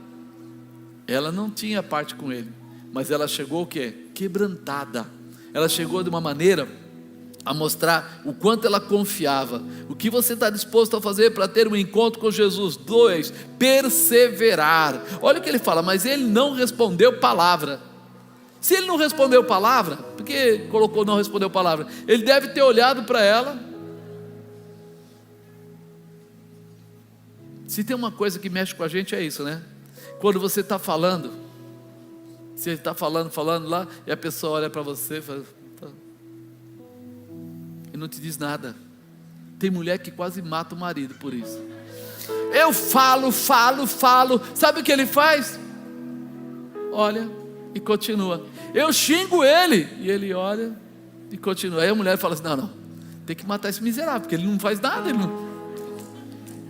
Speaker 1: Ela não tinha parte com ele, mas ela chegou o quê? Quebrantada. Ela chegou de uma maneira a mostrar o quanto ela confiava. O que você está disposto a fazer para ter um encontro com Jesus? 2, perseverar. Olha o que ele fala: mas ele não respondeu palavra. Se ele não respondeu palavra, por que colocou não respondeu palavra? Ele deve ter olhado para ela Se tem uma coisa que mexe com a gente, é isso, né? Quando você está falando, você está falando lá, e a pessoa olha para você e fala, e não te diz nada. Tem mulher que quase mata o marido por isso. Eu falo, sabe o que ele faz? Olha e continua. Eu xingo ele, e ele olha e continua. Aí a mulher fala assim, não, tem que matar esse miserável, porque ele não faz nada.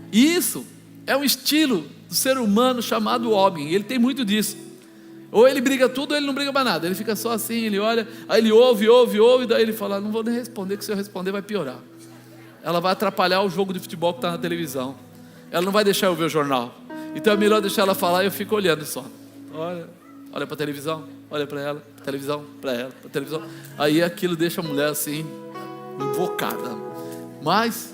Speaker 1: Isso é um estilo do ser humano chamado homem, ele tem muito disso. Ou ele briga tudo, ou ele não briga mais nada. Ele fica só assim, ele olha, aí ele ouve, e daí ele fala, não vou nem responder, que se eu responder vai piorar. Ela vai atrapalhar o jogo de futebol que está na televisão. Ela não vai deixar eu ver o jornal. Então é melhor deixar ela falar e eu fico olhando só. Olha para a televisão, olha para ela, televisão, para ela, para televisão. Aí aquilo deixa a mulher assim, invocada. Mas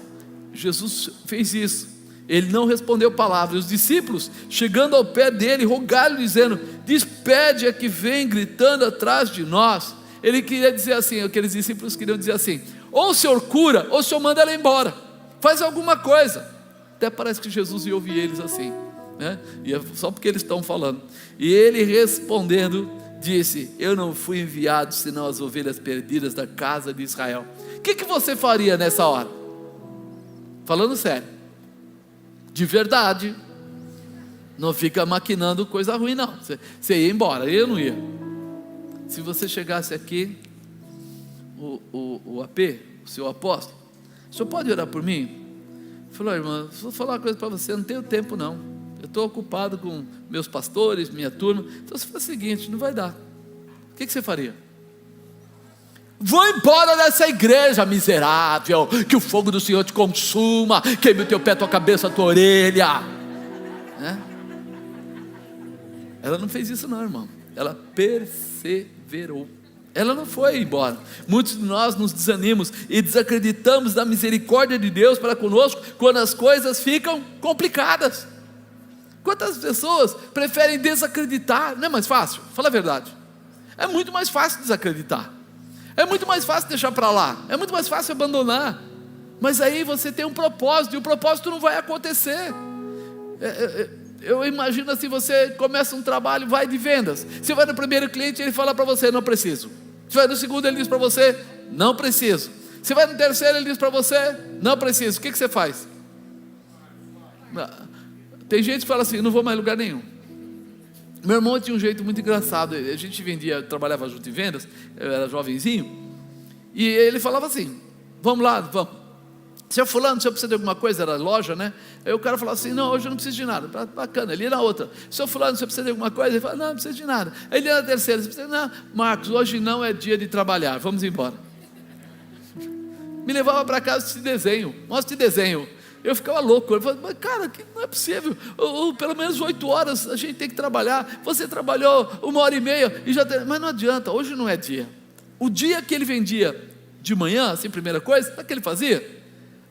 Speaker 1: Jesus fez isso. Ele não respondeu palavra. Os discípulos, chegando ao pé dele, rogaram, dizendo, despede a que vem gritando atrás de nós. Ele queria dizer assim, aqueles discípulos queriam dizer assim, ou o Senhor cura, ou o Senhor manda ela embora, faz alguma coisa. Até parece que Jesus ia ouvir eles assim, né? E é só porque eles estão falando. E ele respondendo, disse, eu não fui enviado senão as ovelhas perdidas da casa de Israel. O que você faria nessa hora? Falando sério, de verdade, não fica maquinando coisa ruim não. Você ia embora, eu não ia. Se você chegasse aqui, o AP, o seu apóstolo, o senhor pode orar por mim? Falou, irmã, vou falar uma coisa para você, eu não tenho tempo não, eu estou ocupado com meus pastores, minha turma, então você faz o seguinte, não vai dar. O que você faria? Vou embora dessa igreja miserável, que o fogo do Senhor te consuma, queime o teu pé, tua cabeça, a tua orelha, né? Ela não fez isso não, irmão, ela perseverou. Ela não foi embora. Muitos de nós nos desanimamos e desacreditamos da misericórdia de Deus para conosco quando as coisas ficam complicadas. Quantas pessoas preferem desacreditar? Não é mais fácil? Fala a verdade. É muito mais fácil desacreditar. É muito mais fácil deixar para lá. É muito mais fácil abandonar. Mas aí você tem um propósito, e o propósito não vai acontecer. Eu imagino assim, você começa um trabalho, vai de vendas. Você vai no primeiro cliente, ele fala para você, não preciso. Você vai no segundo, ele diz para você, não preciso. Você vai no terceiro, ele diz para você, não preciso. O que você faz? Tem gente que fala assim, não vou mais em lugar nenhum. Meu irmão tinha um jeito muito engraçado. A gente vendia, trabalhava junto em vendas, eu era jovenzinho, e ele falava assim, vamos lá, vamos. Seu fulano, o senhor precisa de alguma coisa? Era loja, né? Aí o cara falava assim, não, hoje eu não preciso de nada. Bacana, ele ia na outra. Seu fulano, o senhor precisa de alguma coisa? Ele falava, não, não preciso de nada. Aí ele ia na terceira, você precisa, não, Marcos, hoje não é dia de trabalhar, vamos embora. Me levava para casa esse desenho, mostra esse desenho. Eu ficava louco, eu falava, mas cara, que não é possível, pelo menos 8 horas a gente tem que trabalhar. Você trabalhou 1h30 e já tem... Mas não adianta, hoje não é dia. O dia que ele vendia de manhã, assim, primeira coisa, sabe o que ele fazia?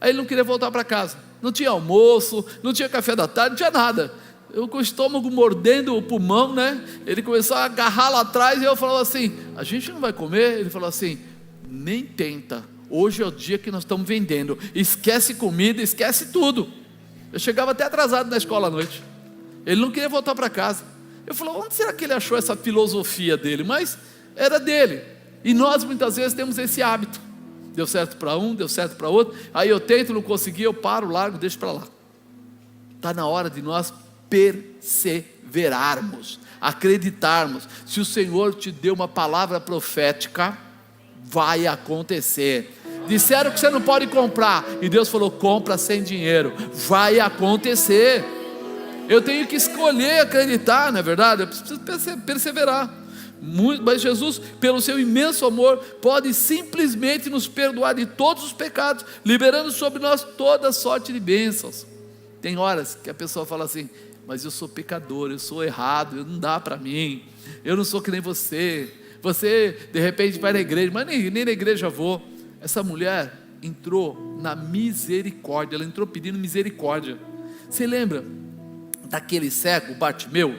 Speaker 1: Aí ele não queria voltar para casa, não tinha almoço, não tinha café da tarde, não tinha nada. Eu com o estômago mordendo o pulmão, né? Ele começou a agarrar lá atrás, e eu falava assim, a gente não vai comer? Ele falou assim, nem tenta, hoje é o dia que nós estamos vendendo, esquece comida, esquece tudo. Eu chegava até atrasado na escola à noite, ele não queria voltar para casa. Eu falava, onde será que ele achou essa filosofia dele? Mas era dele, e nós muitas vezes temos esse hábito. Deu certo para um, deu certo para outro, aí eu tento, não consegui, eu paro, largo, deixo para lá. Está na hora de nós perseverarmos, acreditarmos. Se o Senhor te deu uma palavra profética, vai acontecer. Disseram que você não pode comprar, e Deus falou, compra sem dinheiro, vai acontecer. Eu tenho que escolher acreditar, não é verdade? Eu preciso perseverar. Mas Jesus, pelo seu imenso amor, pode simplesmente nos perdoar de todos os pecados, liberando sobre nós toda sorte de bênçãos. Tem horas que a pessoa fala assim, mas eu sou pecador, eu sou errado, não dá para mim, eu não sou que nem você. Você de repente vai na igreja, mas nem na igreja vou. Essa mulher entrou na misericórdia, ela entrou pedindo misericórdia. Você lembra daquele cego, Bartimeu?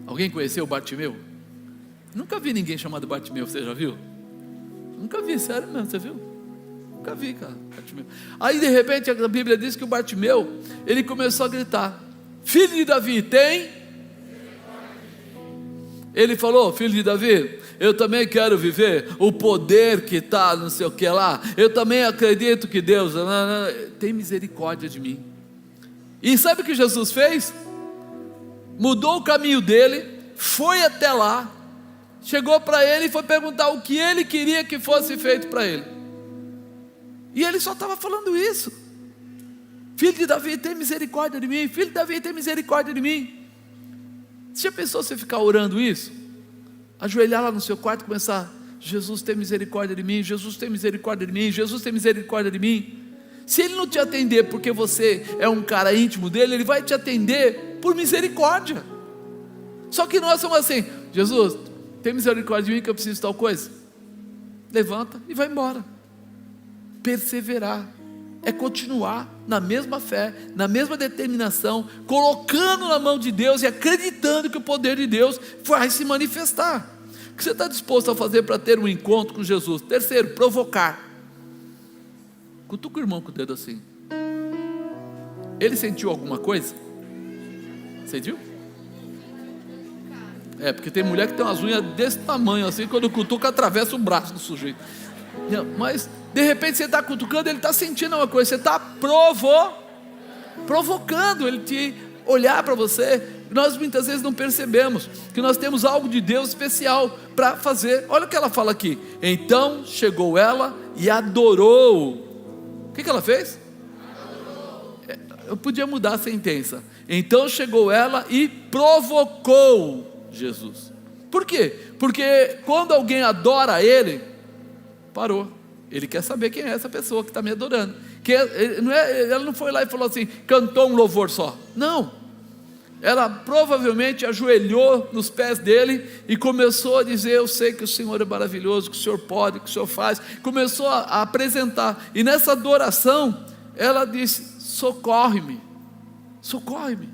Speaker 1: Alguém conheceu o Bartimeu? Nunca vi ninguém chamado Bartimeu, você já viu? Nunca vi, sério mesmo, você viu? Nunca vi, cara, Bartimeu. Aí de repente a Bíblia diz que o Bartimeu, ele começou a gritar: filho de Davi, tem? Ele falou: filho de Davi, eu também quero viver o poder que está não sei o que lá, eu também acredito que Deus tem misericórdia de mim. E sabe o que Jesus fez? Mudou o caminho dele, foi até lá, chegou para ele e foi perguntar o que ele queria que fosse feito para ele. E ele só estava falando isso: filho de Davi, tem misericórdia de mim, filho de Davi, tem misericórdia de mim. Você já pensou você ficar orando isso? Ajoelhar lá no seu quarto e começar: Jesus tem misericórdia de mim, Jesus tem misericórdia de mim, Jesus tem misericórdia de mim. Se ele não te atender porque você é um cara íntimo dele, ele vai te atender por misericórdia. Só que nós somos assim: Jesus, tem misericórdia de mim que eu preciso de tal coisa. Levanta e vai embora. Perseverar é continuar na mesma fé, na mesma determinação, colocando na mão de Deus e acreditando que o poder de Deus vai se manifestar. O que você está disposto a fazer para ter um encontro com Jesus? Terceiro, provocar. Cutuca o irmão com o dedo assim. Ele sentiu alguma coisa? Sentiu? É, porque tem mulher que tem umas unhas desse tamanho assim, quando cutuca atravessa o braço do sujeito. Mas de repente você está cutucando, ele está sentindo uma coisa, você está provocando ele te olhar para você. Nós muitas vezes não percebemos que nós temos algo de Deus especial para fazer. Olha o que ela fala aqui: então chegou ela e adorou. O que ela fez? Adorou. Eu podia mudar a sentença: então chegou ela e provocou Jesus. Por quê? Porque quando alguém adora ele, parou. Ele quer saber quem é essa pessoa que está me adorando. Ela não foi lá e falou assim, cantou um louvor só. Não. Ela provavelmente ajoelhou nos pés dele e começou a dizer: eu sei que o Senhor é maravilhoso, que o Senhor pode, que o Senhor faz. Começou a apresentar. E nessa adoração, ela disse: socorre-me, socorre-me.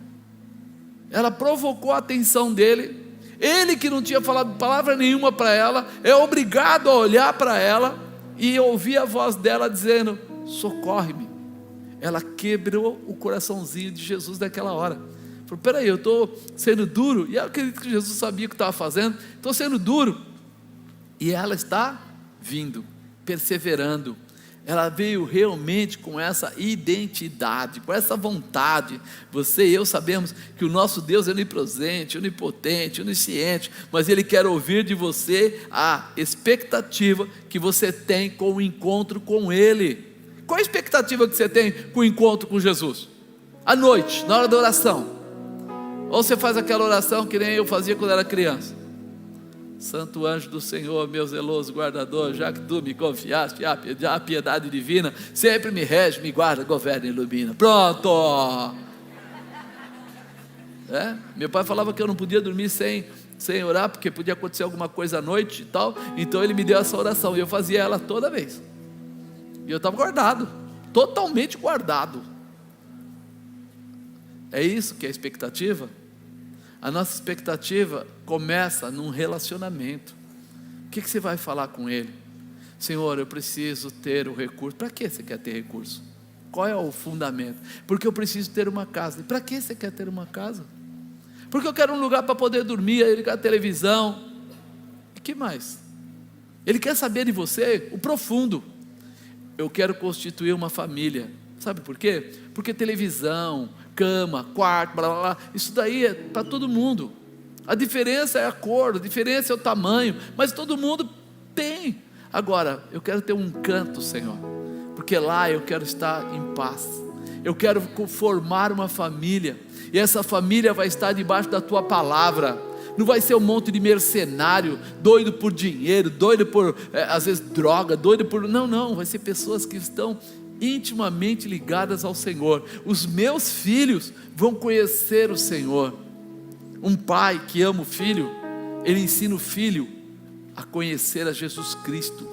Speaker 1: Ela provocou a atenção dele. Ele, que não tinha falado palavra nenhuma para ela, é obrigado a olhar para ela e ouvir a voz dela dizendo: socorre-me. Ela quebrou o coraçãozinho de Jesus naquela hora. Falou: peraí, eu estou sendo duro, e eu acredito que Jesus sabia o que estava fazendo, estou sendo duro, e ela está vindo, perseverando. Ela veio realmente com essa identidade, com essa vontade. Você e eu sabemos que o nosso Deus é onipresente, onipotente, onisciente, mas Ele quer ouvir de você a expectativa que você tem com o encontro com Ele. Qual a expectativa que você tem com o encontro com Jesus? À noite, na hora da oração. Ou você faz aquela oração que nem eu fazia quando era criança: Santo anjo do Senhor, meu zeloso guardador, já que tu me confiaste a piedade divina, sempre me rege, me guarda, governa e ilumina. Pronto. Meu pai falava que eu não podia dormir sem orar, porque podia acontecer alguma coisa à noite e tal. Então ele me deu essa oração e eu fazia ela toda vez. E eu estava guardado, totalmente guardado. É isso que é a expectativa? A nossa expectativa começa num relacionamento. O que você vai falar com Ele? Senhor, eu preciso ter o recurso. Para que você quer ter recurso? Qual é o fundamento? Porque eu preciso ter uma casa. Para que você quer ter uma casa? Porque eu quero um lugar para poder dormir, aí ligar a televisão. E que mais? Ele quer saber de você o profundo. Eu quero constituir uma família. Sabe por quê? Porque televisão, cama, quarto, blá blá blá, isso daí é para todo mundo. A diferença é a cor, a diferença é o tamanho, mas todo mundo tem. Agora, eu quero ter um canto, Senhor, porque lá eu quero estar em paz. Eu quero formar uma família, e essa família vai estar debaixo da Tua palavra. Não vai ser um monte de mercenário, doido por dinheiro, doido por, às vezes, droga, doido por... Não, vai ser pessoas que estão intimamente ligadas ao Senhor. Os meus filhos vão conhecer o Senhor. Um pai que ama o filho, ele ensina o filho a conhecer a Jesus Cristo.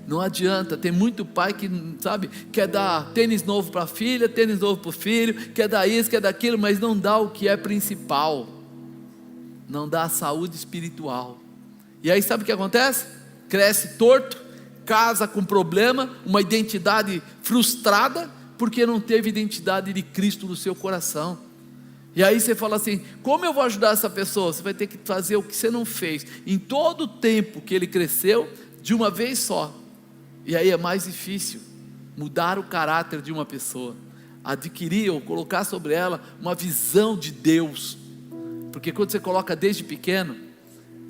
Speaker 1: Não adianta, tem muito pai que, sabe, quer dar tênis novo para a filha, tênis novo para o filho, quer dar isso, quer dar aquilo, mas não dá o que é principal, não dá a saúde espiritual. E aí sabe o que acontece? Cresce torto, casa com problema, uma identidade frustrada, porque não teve identidade de Cristo no seu coração. E aí você fala assim: como eu vou ajudar essa pessoa? Você vai ter que fazer o que você não fez em todo o tempo que ele cresceu, de uma vez só. E aí é mais difícil mudar o caráter de uma pessoa, adquirir ou colocar sobre ela uma visão de Deus, porque quando você coloca desde pequeno,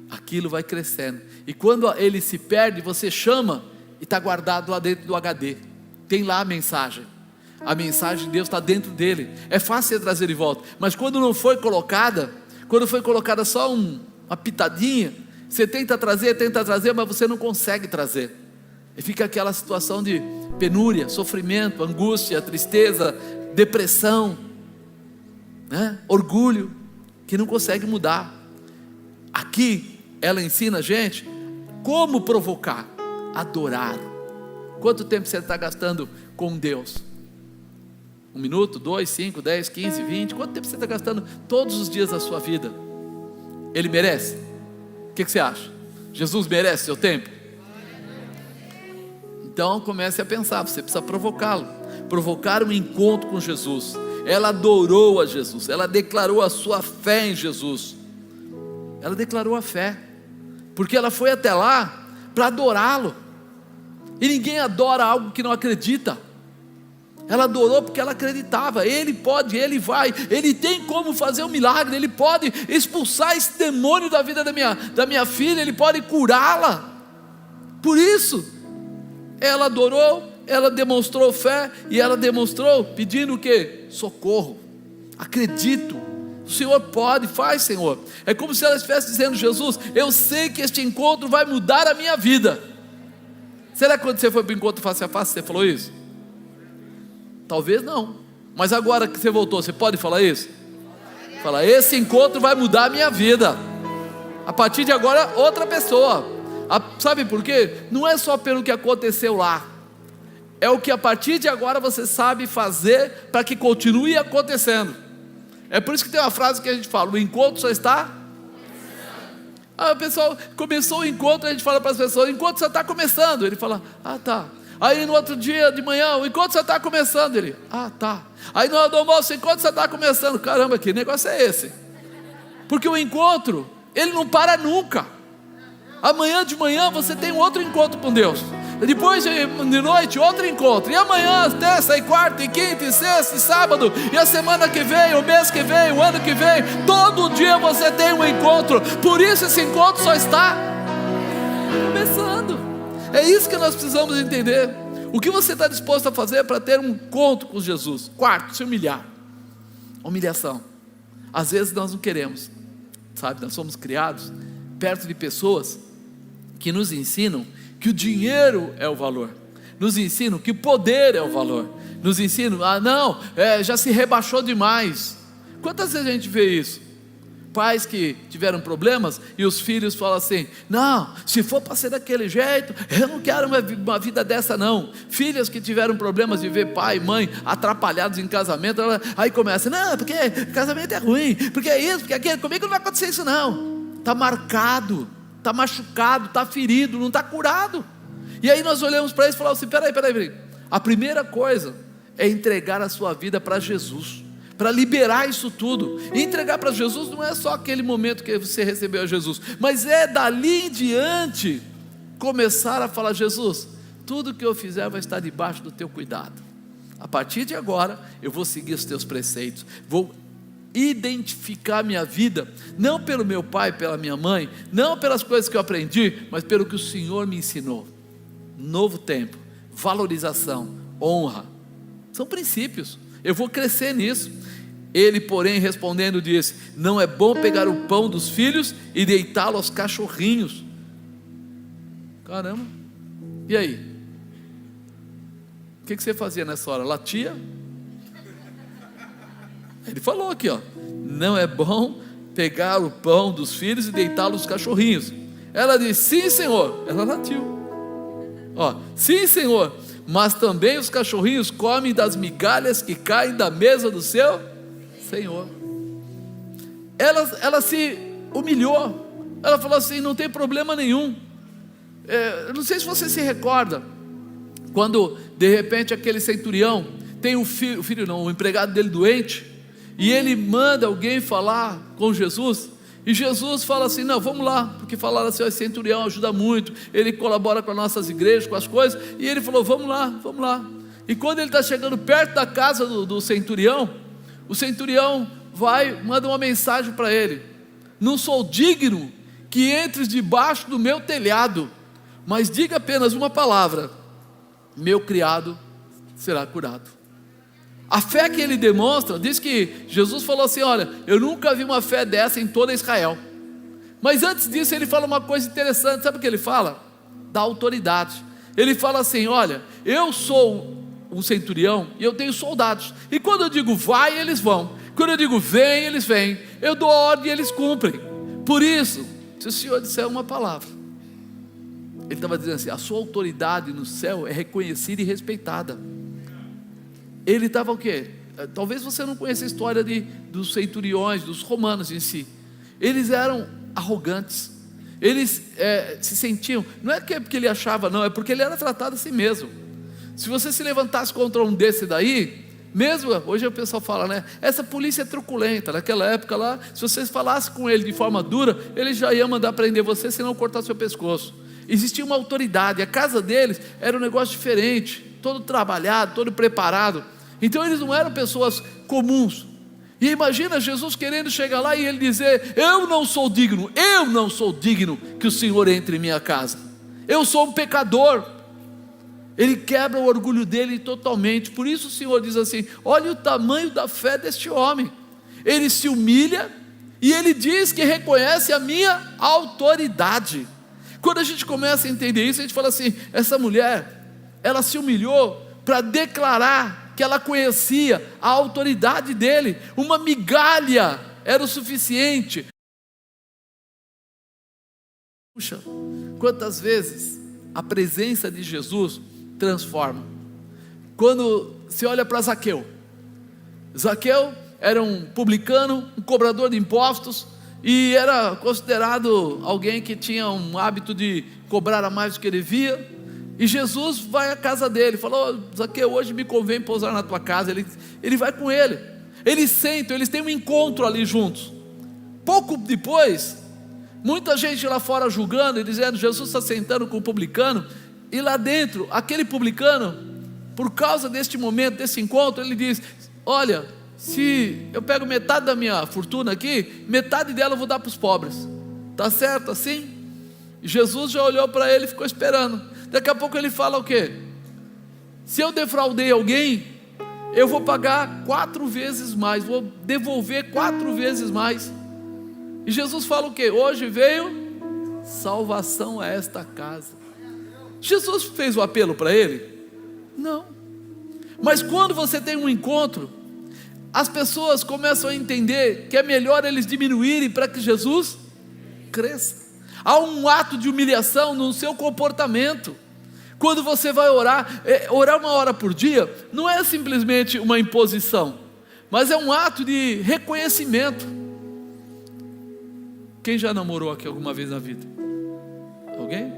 Speaker 1: aquilo vai crescendo, e quando ele se perde, você chama e está guardado lá dentro do HD, tem lá a mensagem de Deus está dentro dele, é fácil você trazer de volta, mas quando não foi colocada, quando foi colocada só uma pitadinha, você tenta trazer, mas você não consegue trazer, e fica aquela situação de penúria, sofrimento, angústia, tristeza, depressão, né? Orgulho, que não consegue mudar. Aqui ela ensina a gente como provocar, adorar. Quanto tempo você está gastando com Deus? 1 minuto, 2, 5, 10, 15, 20, quanto tempo você está gastando todos os dias da sua vida? Ele merece? O que você acha? Jesus merece seu tempo? Então comece a pensar, você precisa provocá-lo, provocar um encontro com Jesus. Ela adorou a Jesus, ela declarou a sua fé em Jesus, ela declarou a fé, porque ela foi até lá para adorá-lo, e ninguém adora algo que não acredita. Ela adorou porque ela acreditava, ele pode, ele vai, ele tem como fazer um milagre, ele pode expulsar esse demônio da vida da minha filha, ele pode curá-la. Por isso ela adorou, ela demonstrou fé, e ela demonstrou pedindo o quê? Socorro. Acredito, o Senhor pode, faz, Senhor. É como se ela estivesse dizendo: Jesus, eu sei que este encontro vai mudar a minha vida. Será que quando você foi para o encontro face a face você falou isso? Talvez não, mas agora que você voltou, você pode falar isso? Fala: esse encontro vai mudar a minha vida. A partir de agora, outra pessoa. Sabe por quê? Não é só pelo que aconteceu lá, é o que a partir de agora você sabe fazer para que continue acontecendo. É por isso que tem uma frase que a gente fala: o encontro só está. O pessoal começou o encontro, a gente fala para as pessoas: o encontro só está começando. Ele fala: ah, tá. Aí no outro dia de manhã: o encontro só está começando. Ele: ah, tá. Aí no hora do almoço: o encontro só está começando. Caramba, que negócio é esse? Porque o encontro, ele não para nunca. Amanhã de manhã você tem outro encontro com Deus, depois de noite outro encontro, e amanhã, terça e quarta e quinta e sexta e sábado, e a semana que vem, o mês que vem, o ano que vem, todo dia você tem um encontro. Por isso esse encontro só está começando. É isso que nós precisamos entender. O que você está disposto a fazer para ter um encontro com Jesus? Quarto, se humilhar. Humilhação. Às vezes nós não queremos, sabe? Nós somos criados perto de pessoas que nos ensinam que o dinheiro é o valor, nos ensinam que o poder é o valor, nos ensinam: ah não, já se rebaixou demais. Quantas vezes a gente vê isso? Pais que tiveram problemas e os filhos falam assim: não, se for para ser daquele jeito, eu não quero uma vida dessa não. Filhas que tiveram problemas de ver pai e mãe atrapalhados em casamento, aí começa: não, porque casamento é ruim, porque é isso, porque aquilo, comigo não vai acontecer isso não. Está marcado, está machucado, está ferido, não está curado. E aí nós olhamos para eles e falamos assim: peraí, a primeira coisa é entregar a sua vida para Jesus, para liberar isso tudo. E entregar para Jesus não é só aquele momento que você recebeu a Jesus, mas é dali em diante começar a falar: Jesus, tudo que eu fizer vai estar debaixo do teu cuidado. A partir de agora eu vou seguir os teus preceitos, vou identificar minha vida, não pelo meu pai, pela minha mãe, não pelas coisas que eu aprendi, mas pelo que o Senhor me ensinou. Novo tempo, valorização, honra, são princípios, eu vou crescer nisso. Ele, porém, respondendo, disse: não é bom pegar o pão dos filhos e deitá-lo aos cachorrinhos. Caramba, e aí? O que você fazia nessa hora? Latia? Ele falou aqui, não é bom pegar o pão dos filhos e deitá-lo aos cachorrinhos. Ela disse: sim, Senhor. Ela latiu. Sim, Senhor, mas também os cachorrinhos comem das migalhas que caem da mesa do seu Senhor. Ela se humilhou. Ela falou assim: não tem problema nenhum. Eu não sei se você se recorda, quando de repente aquele centurião tem o empregado dele doente, e ele manda alguém falar com Jesus, e Jesus fala assim: não, vamos lá, porque falaram assim, o centurião ajuda muito, ele colabora com as nossas igrejas, com as coisas, e ele falou: vamos lá. E quando ele está chegando perto da casa do centurião, o centurião manda uma mensagem para ele: não sou digno que entres debaixo do meu telhado, mas diga apenas uma palavra, meu criado será curado. A fé que ele demonstra, diz que Jesus falou assim: olha, eu nunca vi uma fé dessa em toda Israel. Mas antes disso ele fala uma coisa interessante, sabe o que ele fala? Da autoridade. Ele fala assim: olha, eu sou um centurião e eu tenho soldados, e quando eu digo vai, eles vão, quando eu digo vem, eles vêm, eu dou ordem e eles cumprem. Por isso, se o Senhor disser uma palavra, ele estava dizendo assim: a sua autoridade no céu é reconhecida e respeitada. Ele estava o quê? Talvez você não conheça a história dos centuriões, dos romanos em si. Eles eram arrogantes, eles se sentiam, não é porque ele achava, não, é porque ele era tratado assim mesmo. Se você se levantasse contra um desse daí, mesmo, hoje o pessoal fala, né, essa polícia é truculenta. Naquela época lá, se você falasse com ele de forma dura, ele já ia mandar prender você, se não cortar seu pescoço. Existia uma autoridade, a casa deles era um negócio diferente, todo trabalhado, todo preparado. Então eles não eram pessoas comuns. E imagina Jesus querendo chegar lá e ele dizer: eu não sou digno que o Senhor entre em minha casa, eu sou um pecador. Ele quebra o orgulho dele totalmente. Por isso o Senhor diz assim: olha o tamanho da fé deste homem. Ele se humilha e ele diz que reconhece a minha autoridade. Quando a gente começa a entender isso, a gente fala assim: essa mulher, ela se humilhou para declarar que ela conhecia a autoridade dele. Uma migalha era o suficiente. Puxa, quantas vezes a presença de Jesus transforma. Quando se olha para Zaqueu era um publicano, um cobrador de impostos, e era considerado alguém que tinha um hábito de cobrar a mais do que devia. E Jesus vai à casa dele, falou: Zaqueu, hoje me convém pousar na tua casa. Ele vai com ele, eles sentam, eles têm um encontro ali juntos. Pouco depois, muita gente lá fora julgando e dizendo: Jesus está sentando com o publicano. E lá dentro, aquele publicano, por causa deste momento, desse encontro, ele diz: olha, se eu pego metade da minha fortuna aqui, metade dela eu vou dar para os pobres, está certo assim? E Jesus já olhou para ele e ficou esperando. Daqui a pouco ele fala o quê? Se eu defraudei alguém, eu vou pagar 4 vezes mais, vou devolver 4 vezes mais. E Jesus fala o quê? Hoje veio salvação a esta casa. Jesus fez o apelo para ele? Não. Mas quando você tem um encontro, as pessoas começam a entender que é melhor eles diminuírem para que Jesus cresça. Há um ato de humilhação no seu comportamento. Quando você vai orar 1 hora por dia, não é simplesmente uma imposição, mas é um ato de reconhecimento. Quem já namorou aqui alguma vez na vida? Alguém?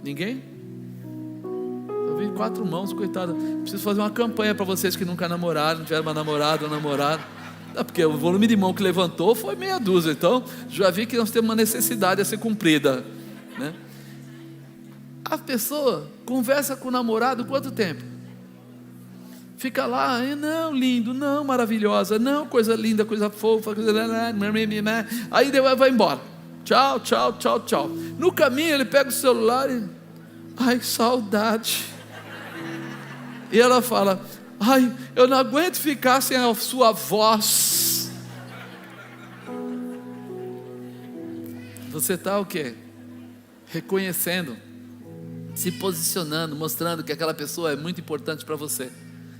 Speaker 1: Ninguém? Eu vi 4 mãos, coitado. Preciso fazer uma campanha para vocês que nunca namoraram, não tiveram uma namorada ou namorado. Não, porque o volume de mão que levantou foi meia dúzia. Então já vi que nós temos uma necessidade a ser cumprida, né? A pessoa conversa com o namorado quanto tempo? Fica lá: não, lindo, não, maravilhosa, não, coisa linda, coisa fofa, coisa... aí vai embora, tchau, tchau, tchau, tchau. No caminho ele pega o celular e: ai, saudade. E ela fala: ai, eu não aguento ficar sem a sua voz. Você está o quê? Reconhecendo, se posicionando, mostrando que aquela pessoa é muito importante para você.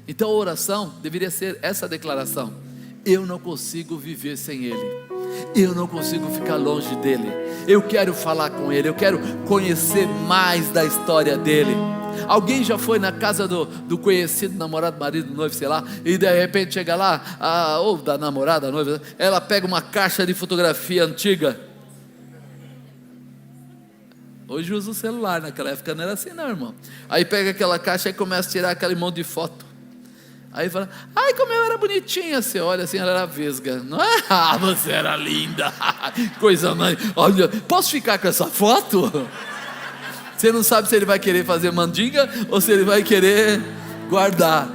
Speaker 1: Então a oração deveria ser essa declaração: eu não consigo viver sem Ele, eu não consigo ficar longe dEle, eu quero falar com Ele, eu quero conhecer mais da história dEle. Alguém já foi na casa do conhecido namorado, marido, noivo, sei lá, e de repente chega lá, ou da namorada, noiva, ela pega uma caixa de fotografia antiga. Hoje usa o celular, naquela época não era assim não, irmão. Aí pega aquela caixa e começa a tirar aquele monte de foto. Aí fala, ai como eu era bonitinha. Você olha assim, ela era vesga. Não é? Ah, você era linda. Coisa mais. Olha, posso ficar com essa foto? Você não sabe se ele vai querer fazer mandinga ou se ele vai querer guardar.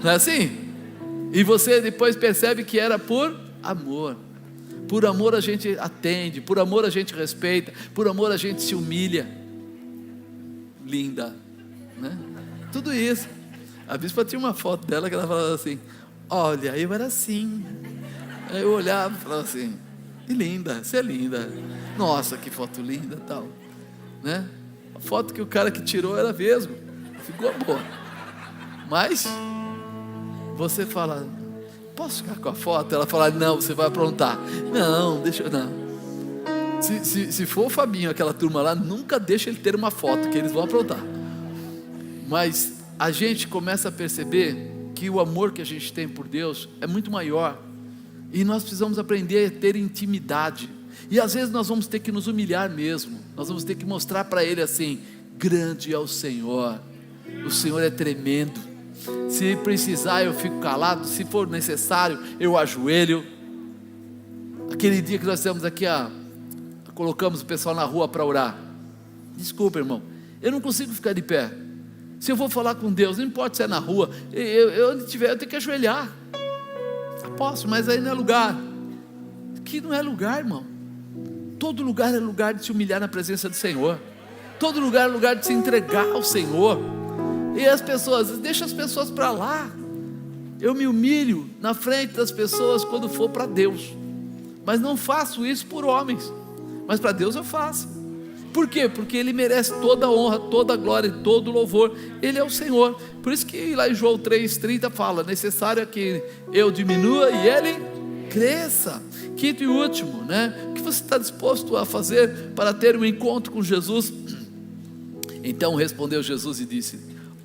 Speaker 1: Não é assim? E você depois percebe que era por amor. Por amor a gente atende, por amor a gente respeita, por amor a gente se humilha. Linda, né? Tudo isso. A bispa tinha uma foto dela que ela falava assim, olha, eu era assim. Aí eu olhava e falava assim, que linda, você é linda. Nossa, que foto linda e tal, né? A foto que o cara que tirou era mesmo, ficou boa. Mas você fala, posso ficar com a foto? Ela fala, não, você vai aprontar. Não, deixa eu não. Se for o Fabinho, aquela turma lá, nunca deixa ele ter uma foto, que eles vão aprontar. Mas a gente começa a perceber que o amor que a gente tem por Deus é muito maior. E nós precisamos aprender a ter intimidade. E às vezes nós vamos ter que nos humilhar mesmo. Nós vamos ter que mostrar para Ele assim, grande é o Senhor é tremendo. Se precisar eu fico calado, se for necessário eu ajoelho. Aquele dia que nós estamos aqui, colocamos o pessoal na rua para orar. Desculpa, irmão, eu não consigo ficar de pé. Se eu vou falar com Deus, não importa se é na rua, onde tiver eu tenho que ajoelhar. Eu posso, mas aí não é lugar. Aqui não é lugar, irmão. Todo lugar é lugar de se humilhar na presença do Senhor. Todo lugar é lugar de se entregar ao Senhor. E as pessoas, deixa as pessoas para lá. Eu me humilho na frente das pessoas quando for para Deus. Mas não faço isso por homens. Mas para Deus eu faço. Por quê? Porque Ele merece toda a honra, toda a glória e todo o louvor. Ele é o Senhor. Por isso que lá em João 3,30 fala, necessário é que eu diminua e Ele cresça. Quinto e último, né? O que você está disposto a fazer para ter um encontro com Jesus? Então respondeu Jesus e disse,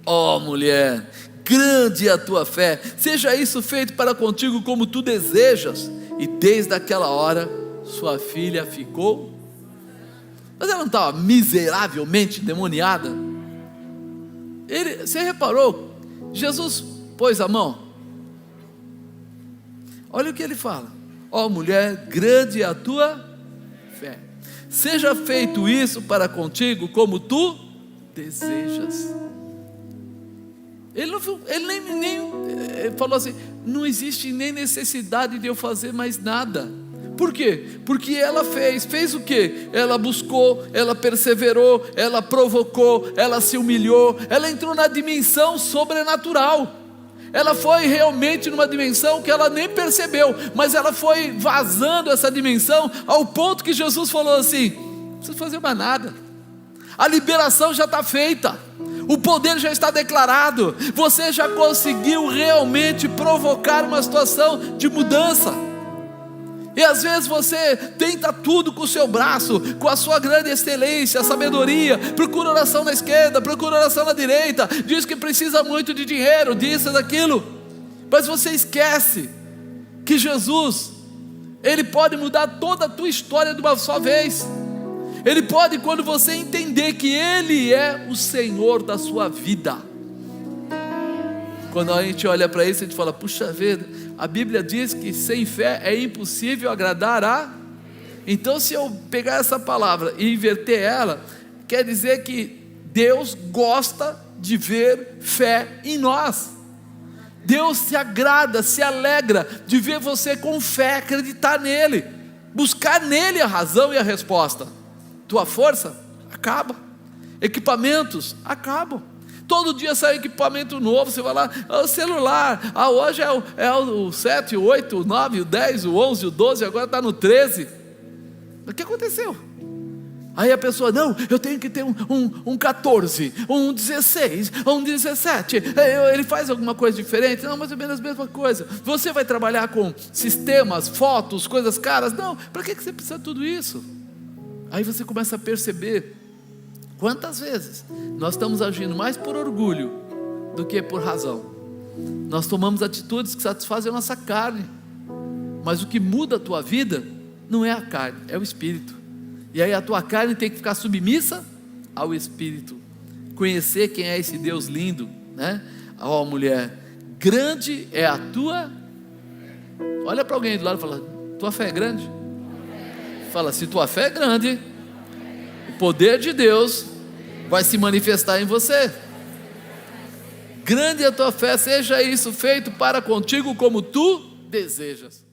Speaker 1: ó mulher, grande é a tua fé, seja isso feito para contigo como tu desejas. E desde aquela hora sua filha ficou. Mas ela não estava miseravelmente endemoniada? Você reparou? Jesus pôs a mão. Olha o que ele fala, ó mulher, grande é a tua fé, seja feito isso para contigo como tu desejas. Ele nem falou assim, não existe nem necessidade de eu fazer mais nada. Por quê? Porque ela fez o quê? Ela buscou, ela perseverou, ela provocou, ela se humilhou, ela entrou na dimensão sobrenatural. Ela foi realmente numa dimensão que ela nem percebeu, mas ela foi vazando essa dimensão ao ponto que Jesus falou assim, não precisa fazer mais nada, a liberação já está feita, o poder já está declarado, você já conseguiu realmente provocar uma situação de mudança. E às vezes você tenta tudo com o seu braço, com a sua grande excelência, sabedoria, procura oração na esquerda, procura oração na direita, diz que precisa muito de dinheiro, disso e daquilo, mas você esquece que Jesus, Ele pode mudar toda a tua história de uma só vez. Ele pode, quando você entender que Ele é o Senhor da sua vida. Quando a gente olha para isso, a gente fala, puxa vida, a Bíblia diz que sem fé é impossível agradar a... Então se eu pegar essa palavra e inverter ela, quer dizer que Deus gosta de ver fé em nós. Deus se agrada, se alegra de ver você com fé, acreditar nele, buscar nele a razão e a resposta. Tua força acaba, equipamentos acabam. Todo dia sai equipamento novo, você vai lá, o celular, hoje é o 7, o 8, o 9, o 10, o 11, o 12, agora está no 13. O que aconteceu? Aí a pessoa, não, eu tenho que ter um 14, um 16, um 17, ele faz alguma coisa diferente? Não, mais ou menos a mesma coisa. Você vai trabalhar com sistemas, fotos, coisas caras? Não, para que você precisa de tudo isso? Aí você começa a perceber quantas vezes nós estamos agindo mais por orgulho do que por razão. Nós tomamos atitudes que satisfazem a nossa carne, mas o que muda a tua vida não é a carne, é o Espírito. E aí a tua carne tem que ficar submissa ao Espírito. Conhecer quem é esse Deus lindo, né? Ó, mulher, grande é a tua. Olha para alguém do lado e fala: tua fé é grande? Fala: se tua fé é grande, o poder de Deus vai se manifestar em você. Grande é a tua fé, seja isso feito para contigo como tu desejas.